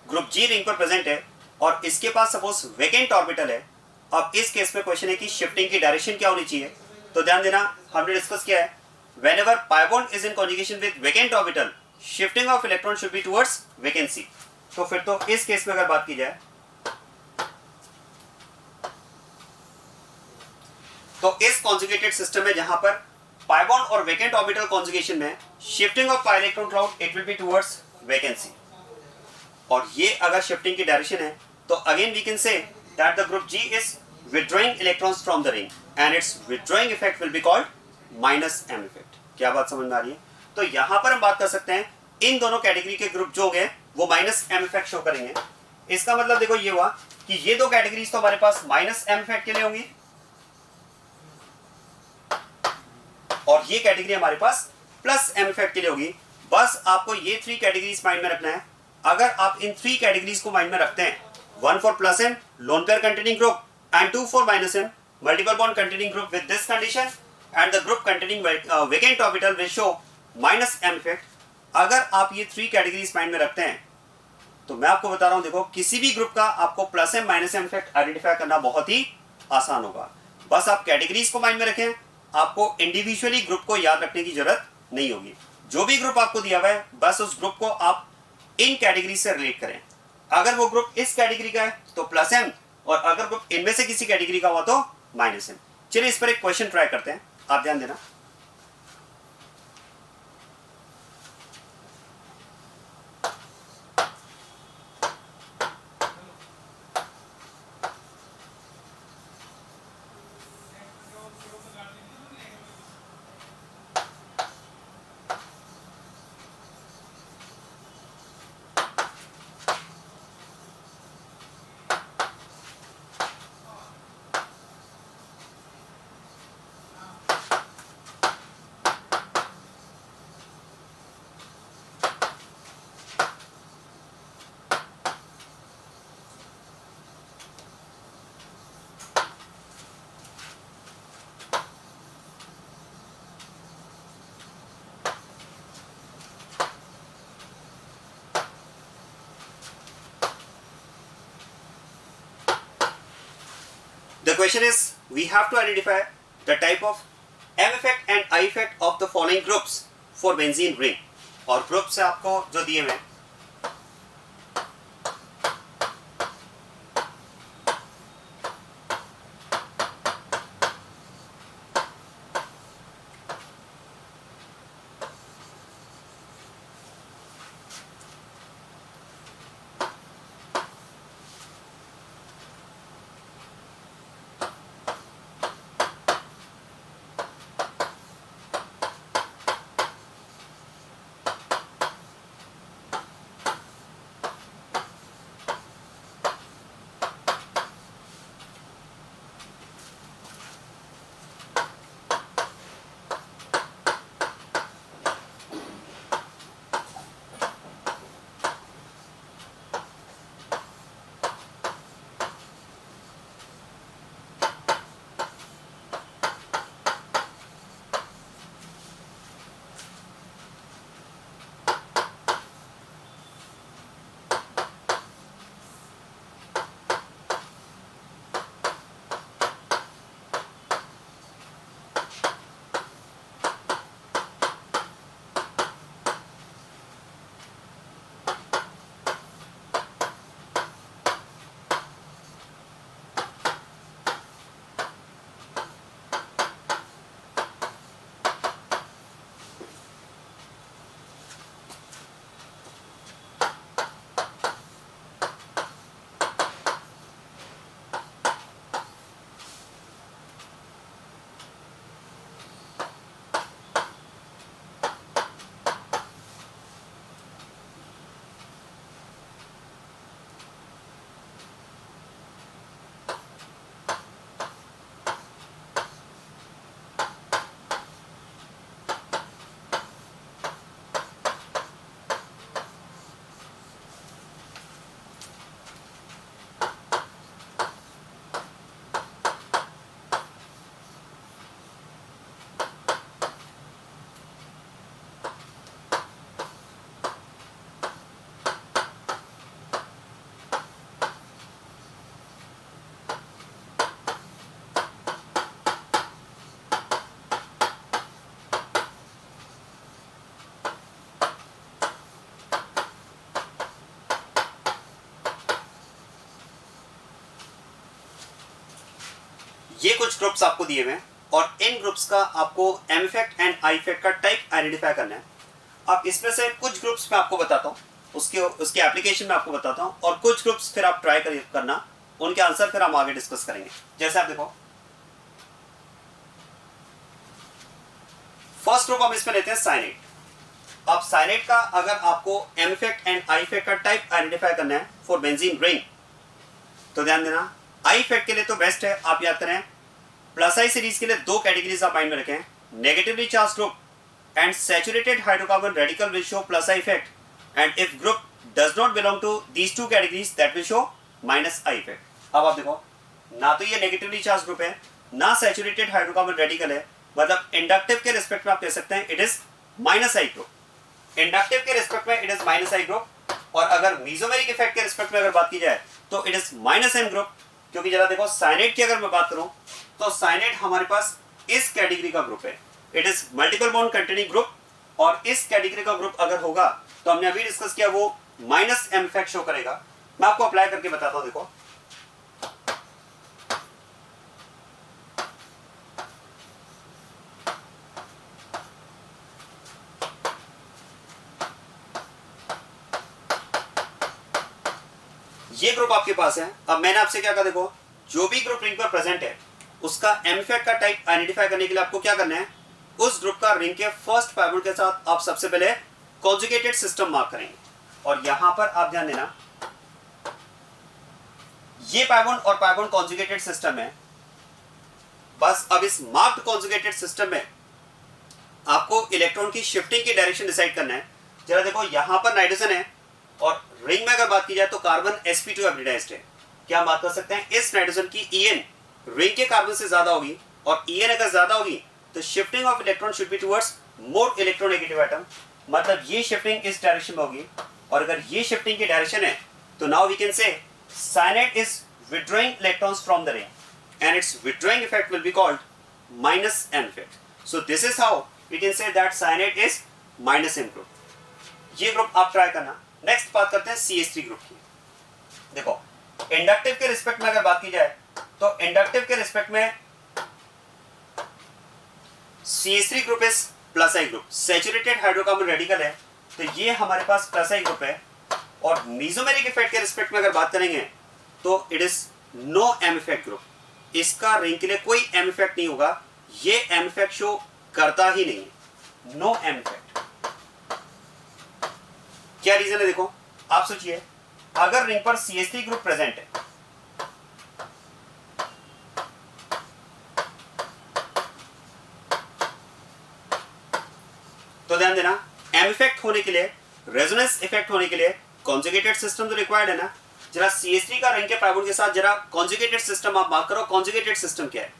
group G ring पर प्रेजेंट है और इसके पास सपोज वेकेंट ऑर्बिटल है। अब इस केस में क्वेश्चन है कि शिफ्टिंग की डायरेक्शन क्या होनी चाहिए। तो ध्यान देना, हमने डिस्कस किया है whenever pi bond is in conjugation with vacant orbital, shifting of electron should be towards vacancy। तो फिर तो इस केस में अगर बात की जाए तो इस कॉन्जुगेटेड सिस्टम में जहां पर पाई बॉन्ड और वेकेंट ऑर्बिटल कॉन्जुगेशन में shifting of pi electron cloud it will be towards vacancy, और ये अगर शिफ्टिंग की डायरेक्शन है तो again we can say that the group G is withdrawing electrons from the ring and its withdrawing effect will be called minus M effect। क्या बात समझ में आ रही है। तो यहां पर हम बात कर सकते हैं इन दोनों कैटेगरी के ग्रुप जो होंगे वो माइनस M effect शो करेंगे। इसका मतलब देखो ये हुआ कि ये दो कैटेगरीज तो हमारे पास माइनस M effect के लिए होंगी और ये कैटेगरी हमारे पास प्लस M effect के लिए होगी। बस आपको ये 3 कैटेगरीज माइंड में रखना है। अगर आप इन 3 कैटेगरीज को माइंड में रखते हैं, 1 for plus M lone pair containing group and 2 for minus M multiple bond containing group with this condition and the group containing vacant orbital will show minus M effect। अगर आप ये 3 categories mind में रखते हैं तो मैं आपको बता रहा हूं, देखो किसी भी ग्रुप का आपको plus M minus M effect identify करना बहुत ही आसान होगा। बस आप कैटेगरीज को माइंड में रखें, आपको इंडिविजुअली ग्रुप को याद रखने की जरूरत नहीं होगी। जो भी ग्रुप आपको दिया हुआ है बस उस ग्रुप को आप इन कैटेगरी से रिलेट करें। अगर वो ग्रुप इस कैटेगरी का है तो प्लस एम, और अगर ग्रुप इनमें से किसी कैटेगरी का हुआ तो माइनस एम। चलिए इस पर एक क्वेश्चन ट्राई करते हैं, आप ध्यान देना। The question is, we have to identify the type of M effect and I effect of the following groups for benzene ring. और ग्रुप्स आपको जो दिए हुए हैं, ये कुछ ग्रुप्स आपको दिए हुए हैं और इन ग्रुप्स का आपको M effect and I effect का टाइप आइडेंटिफाई करना है। अब इसमें से कुछ ग्रुप्स मैं आपको बताता हूँ, उसके एप्लीकेशन में आपको बताता हूँ, और कुछ ग्रुप्स फिर आप ट्राई करना, उनके आंसर फिर हम आगे डिस्कस करेंगे। जैसे आप देखो, फर्स्ट ग्रुप हम इसमें लेते हैं साइनेट। अब साइनेट का अगर आपको M effect and I effect का टाइप आइडेंटिफाई करना है फॉर बेंजीन रिंग, तो ध्यान देना, आई इफेक्ट के लिए तो बेस्ट है, आप याद करें प्लस आई सीरीज के लिए दो कैटेगरीज आप माइंड में रखें, negatively charge group and saturated hydrocarbon radical will show plus I effect, and if group does not belong to these two categories that will show minus I effect. अब आप देखो, ना तो ये नेगेटिवली चार्ज ग्रुप है, ना saturated hydrocarbon radical है, मतलब इंडक्टिव के रिस्पेक्ट में आप कह सकते हैं it is minus I group. Inductive के रिस्पेक्ट में it is minus I group, और अगर मीजोमेरिक इफेक्ट के रिस्पेक्ट में अगर बात की जाए तो it is minus M group. क्योंकि जरा देखो, साइनेट की अगर मैं बात करूं तो साइनेट हमारे पास इस कैटेगरी का ग्रुप है, it is multiple bond containing group, और इस कैटेगरी का ग्रुप अगर होगा तो हमने अभी डिस्कस किया वो माइनस एम इफेक्ट शो करेगा। मैं आपको अप्लाई करके बताता हूं। देखो ये ग्रुप आपके पास है। अब मैंने आपसे क्या कहा, देखो जो भी ग्रुप रिंग पर प्रेजेंट है उसका एम इफेक्ट का टाइप आइडेंटिफाई करने के लिए आपको क्या करना है, उस ग्रुप का रिंग के फर्स्ट पाई बॉन्ड के साथ आप सबसे पहले कॉन्जुगेटेड सिस्टम मार्क करेंगे। और यहां पर आप ध्यान देना, ये पाई बॉन्ड और पाई बॉन्ड कॉन्जुगेटेड सिस्टम है। बस अब इस मार्क्ड कॉन्जुगेटेड सिस्टम में आपको इलेक्ट्रॉन की शिफ्टिंग की डायरेक्शन डिसाइड करना है। जरा देखो यहां पर नाइट्रोजन है और रिंग में अगर बात की जाए तो कार्बन sp2 हाइब्रिडाइज्ड है। क्या हम बात कर सकते हैं, इस नाइट्रोजन की En रिंग के कार्बन से ज्यादा होगी, और En अगर ज्यादा होगी तो shifting of electron should be towards more electronegative atom, मतलब ये शिफ्टिंग इस डायरेक्शन में होगी। और अगर ये शिफ्टिंग की डायरेक्शन है तो now we can say cyanide is withdrawing electrons from the ring and its withdrawing effect will be called minus M effect. So this is how we can say that cyanide is minus M group. ये group आप try करना। Next बात करते हैं CH3 group की। देखो inductive के respect में अगर बात की जाए तो इंडक्टिव के रिस्पेक्ट में CH3 group is plus I group, saturated hydrocarbon radical है तो ये हमारे पास प्लस आई ग्रुप है। और मीजोमेरिक इफेक्ट के रिस्पेक्ट में अगर बात करेंगे तो it is no M effect group, इसका रिंग के लिए कोई एम इफेक्ट नहीं होगा, ये एम इफेक्ट शो करता ही नहीं है, नो एम इफेक्ट। क्या रीजन है, देखो आप सोचिए अगर रिंग पर CH3 ग्रुप प्रेजेंट है तो ध्यान देना एम इफेक्ट होने के लिए, रेजोनेंस इफेक्ट होने के लिए कॉन्जुगेटेड सिस्टम तो रिक्वायर्ड है ना। जरा CH3 का रिंग के पाई बॉन्ड के साथ जरा कॉन्जुगेटेड सिस्टम आप मार्क करो। कॉन्जुगेटेड सिस्टम क्या है,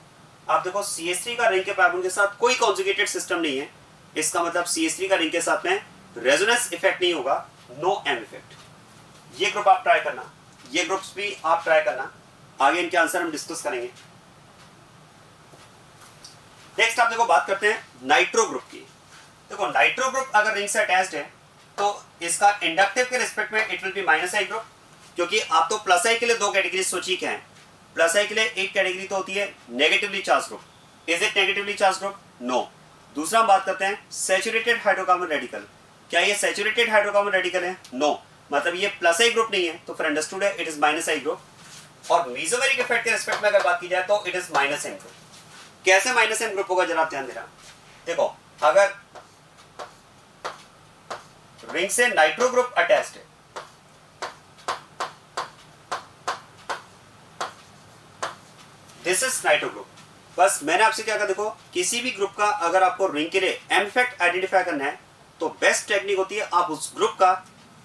आप देखो CH3 का रिंग के पाई बॉन्ड के साथ कोई कॉन्जुगेटेड सिस्टम नहीं है, इसका मतलब CH3 का रिंग के साथ में रेजोनेंस इफेक्ट नहीं होगा, नो एम इफेक्ट। ये ग्रुप आप ट्राई करना, ये ग्रुप्स भी आप ट्राई करना, आगे इनके आंसर हम डिस्कस करेंगे। नेक्स्ट आप देखो बात करते हैं नाइट्रो ग्रुप की। देखो नाइट्रो ग्रुप अगर रिंग से अटैच्ड है तो इसका इंडक्टिव के रिस्पेक्ट में it will be minus I group, क्योंकि आप तो प्लस आई के लिए दो कैटेगरी सोचिए क्या है। प्लस आई के लिए एक कैटेगरी तो होती है negatively charge group, is it negatively charge group, no. दूसरा हम बात करते हैं सैचुरेटेड हाइड्रोकार्बन रेडिकल, क्या ये सैचुरेटेड हाइड्रोकार्बन रेडिकल है, नो, मतलब ये प्लस आई ग्रुप नहीं है, तो फिर अंडरस्टूड है it is minus I group. और मीजोमेरिक इफेक्ट के रिस्पेक्ट में अगर बात की जाए तो it is minus M group. कैसे माइनस एम ग्रुप होगा जरा आप ध्यान देना। देखो अगर रिंग से नाइट्रो ग्रुप अटैच्ड है दिस इज नाइट्रो ग्रुप। बस मैंने आपसे क्या कहा, देखो किसी भी ग्रुप का अगर आपको रिंग के लिए एम इफेक्ट आइडेंटिफाई करना है तो बेस्ट टेक्निक होती है आप उस ग्रुप का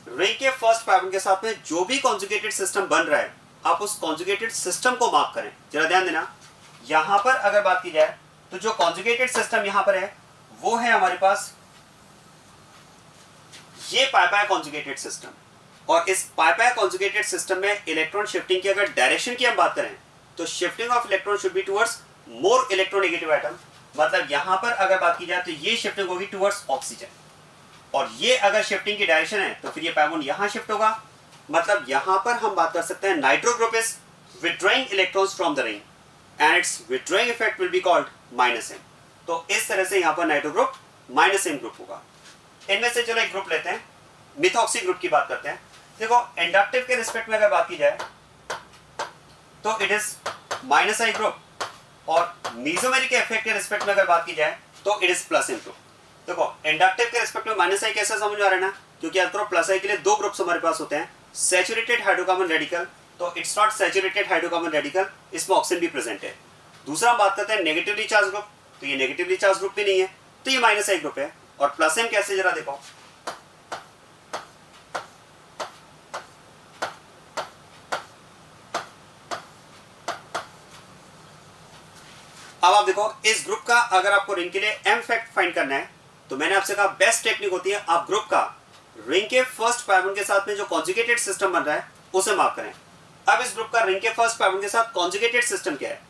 रिंग के फर्स्ट पाई बॉन्ड के साथ में जो भी कॉन्जुगेटेड सिस्टम बन रहा है आप उस कॉन्जुगेटेड सिस्टम को मार्क करें। जरा ध्यान देना, यहां पर अगर बात की जाए तो जो कॉन्जुगेटेड सिस्टम यहां पर है वो है हमारे पास ये पाई कॉन्जुगेटेड सिस्टम। और इस पाई कॉन्जुगेटेड सिस्टम में इलेक्ट्रॉन शिफ्टिंग की अगर डायरेक्शन की हम बात करें तो shifting of electron should be towards more electronegative atom, मतलब यहां पर अगर बात की जाए तो ये शिफ्टिंग होगी टुवर्ड्स ऑक्सीजन। और ये अगर शिफ्टिंग की डायरेक्शन है तो फिर ये पाई बॉन्ड यहां शिफ्ट होगा, मतलब यहां पर हम बात कर सकते हैं nitro group is withdrawing electrons from the ring and its withdrawing effect will be called minus M. तो इस तरह से यहां पर nitro group minus M group होगा। इनमें से चलो एक ग्रुप लेते हैं, मिथॉक्सी ग्रुप की बात करते हैं। देखो इंडक्टिव के रिस्पेक्ट में अगर बात की जाए तो it is minus I group, और मीजोमेरिक के इफेक्ट के रिस्पेक्ट में अगर बात की जाए तो it is plus M group. देखो इंडक्टिव के रिस्पेक्ट में माइनस आई कैसे समझ आ रहा है ना, क्योंकि अल्ट्रो प्लस आई के लिए दो ग्रुप्स हमारे पास होते हैं, सैचुरेटेड हाइड्रोकार्बन रेडिकल, तो it's not saturated hydrocarbon radical, इसमें ऑक्सीजन भी प्रेजेंट है। दूसरा हम बात करते हैं नेगेटिवली चार्ज ग्रुप, तो ये नेगेटिवली चार्ज ग्रुप भी नहीं है, तो ये माइनस आई ग्रुप है। और प्लस एम कैसे जरा देखो, अब आप देखो इस ग्रुप का अगर आपको रिंग के लिए एम इफेक्ट फाइंड करना है तो मैंने आपसे कहा बेस्ट टेक्निक होती है आप ग्रुप का रिंग के फर्स्ट पाई बॉन्ड के साथ में जो कॉन्जुगेटेड सिस्टम बन रहा है उसे मार्क करें। अब इस ग्रुप का रिंग के फर्स्ट पाई बॉन्ड के साथ कॉन्जुगेटेड सिस्टम क्या है,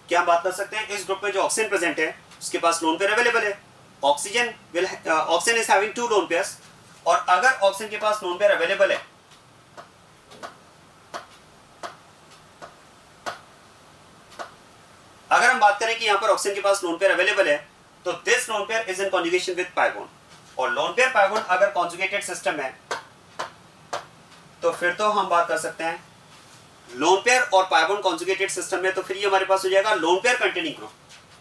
क्या हम बात कर सकते हैं इस ग्रुप में जो ऑक्सीजन प्रेजेंट है उसके पास लोन पेयर अवेलेबल है, oxygen is having 2 lone pairs, और अगर ऑक्सीजन के पास लोन पेयर अवेलेबल है अगर हम बात करें कि यहाँ पर ऑक्सीजन के पास लोन पेयर अवेलेबल है, तो this lone pair is in conjugation with pi bond, और लोन पेयर पाई बॉन्ड अगर कॉन्जुगेटेड सिस्टम है तो फिर तो हम बात कर सकते हैं लोन पेयर और पाई बॉन्ड कॉन्जुगेटेड सिस्टम में, तो फिर ये हमारे पास हो जाएगा लोन पेयर कंटेनिंग ग्रुप।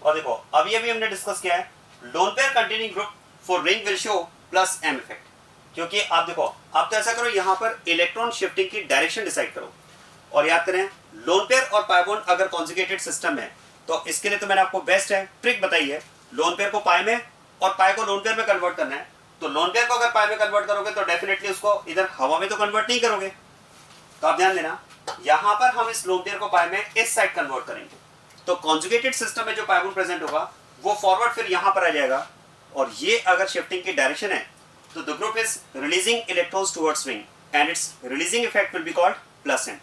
और देखो अभी हमने डिस्कस किया है lone pair containing group for ring will show plus M effect, क्योंकि आप देखो आप तो ऐसा करो यहाँ पर इलेक्ट्रॉन शिफ्टिंग की डायरेक्शन डिसाइड करो, और याद करें लोन पेयर और पाई बॉन्ड अगर कॉन्जुगेटेड सिस्टम है तो इसके लिए तो मैंने आपको बेस्ट है ट्रिक बताई है, लोन पेयर को पाई में और पाई को लोन पेयर में कन्वर्ट करना है। तो लोन पेयर को अगर पाई में कन्वर्ट करोगे तो डेफिनेटली उसको इधर हवा में तो कन्वर्ट नहीं करोगे, तो आप ध्यान देना यहां पर हम इस लोन पेयर को पाई में इस साइड कन्वर्ट करेंगे, तो कॉन्जुगेटेड सिस्टम में जो पाई बॉन्ड प्रेजेंट होगा वो फॉरवर्ड फिर यहां पर आ जाएगा, और ये अगर शिफ्टिंग की डायरेक्शन है तो the group is releasing electrons towards ring and its releasing effect will be called plus M.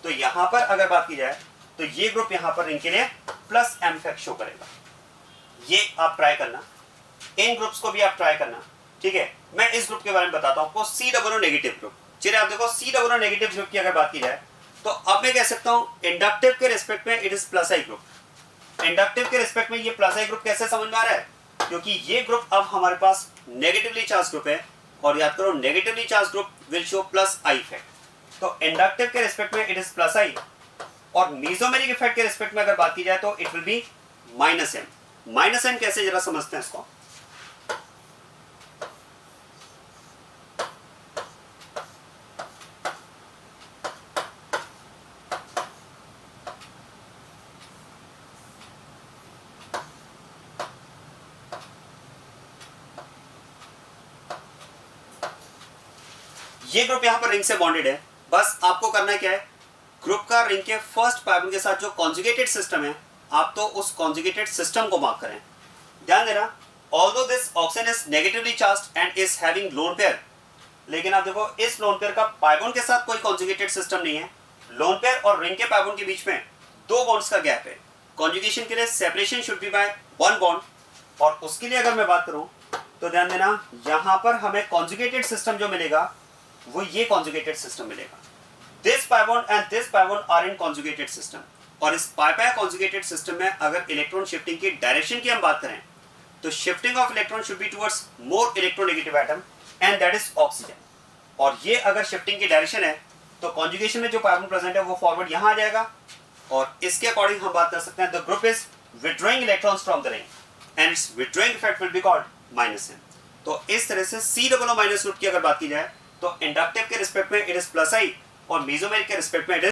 तो यहां पर अगर बात की जाए तो ये ग्रुप यहां पर रिंग के लिए प्लस एम इफेक्ट शो करेगा। ये आप ट्राई करना, इन ग्रुप्स को भी आप ट्राई करना, ठीक है। मैं इस ग्रुप के बारे में बताता हूं आपको, C double O negative group. चलिए आप देखो C double O negative group की अगर बात की जाए तो अब मैं कह सकता हूं इंडक्टिव के रिस्पेक्ट में it is plus I group. Inductive के रिस्पेक्ट में ये प्लस आई ग्रुप कैसे समझ में आ रहा है, क्योंकि ये ग्रुप अब हमारे पास नेगेटिवली चार्ज ग्रुप है, और याद करो negatively charge group will show plus I effect. तो इंडक्टिव के रिस्पेक्ट में इट इज प्लस आई, और मेसोमेरिक इफेक्ट के रिस्पेक्ट में अगर बात की जाए तो it will be minus M. Minus M कैसे जरा समझते हैं इसको। ये ग्रुप यहां पर रिंग से बॉन्डेड है, बस आपको करना क्या है ग्रुप का रिंग के फर्स्ट पाई बॉन्ड के साथ जो कॉन्जुगेटेड सिस्टम है आप तो उस कॉन्जुगेटेड सिस्टम को मार्क करें। ध्यान देना although this oxygen is negatively charged and is having lone pair, लेकिन आप देखो इस लोन पेयर का पाई बॉन्ड के साथ कोई कॉन्जुगेटेड सिस्टम नहीं है। लोन पेयर और रिंग के पाई बॉन्ड के बीच में 2 बॉन्ड्स का गैप है। कॉन्जुगेशन के लिए separation should be by 1 bond, और उसके लिए अगर मैं बात करूं तो ध्यान देना यहां पर हमें कॉन्जुगेटेड सिस्टम जो मिलेगा वो ये कॉन्जुगेटेड सिस्टम मिलेगा। This pi bond and this pi bond are in conjugated system, और इस पाई पाई कॉन्जुगेटेड सिस्टम में अगर इलेक्ट्रॉन शिफ्टिंग की डायरेक्शन की हम बात करें तो shifting of electron should be towards more electronegative atom and that is oxygen. और ये अगर शिफ्टिंग की डायरेक्शन है तो कॉन्जुगेशन में जो पाई बॉन्ड प्रेजेंट है वो फॉरवर्ड यहां आ जाएगा, और इसके अकॉर्डिंग हम बात कर सकते हैं the group is withdrawing electrons from the ring and its withdrawing effect will be called minus M. तो इस तरह से C double O minus group की अगर बात की जाए तो इंडक्टिव के रिस्पेक्ट में इट इज प्लस आई, और मेसोमेरिक के रिस्पेक्ट में इट इज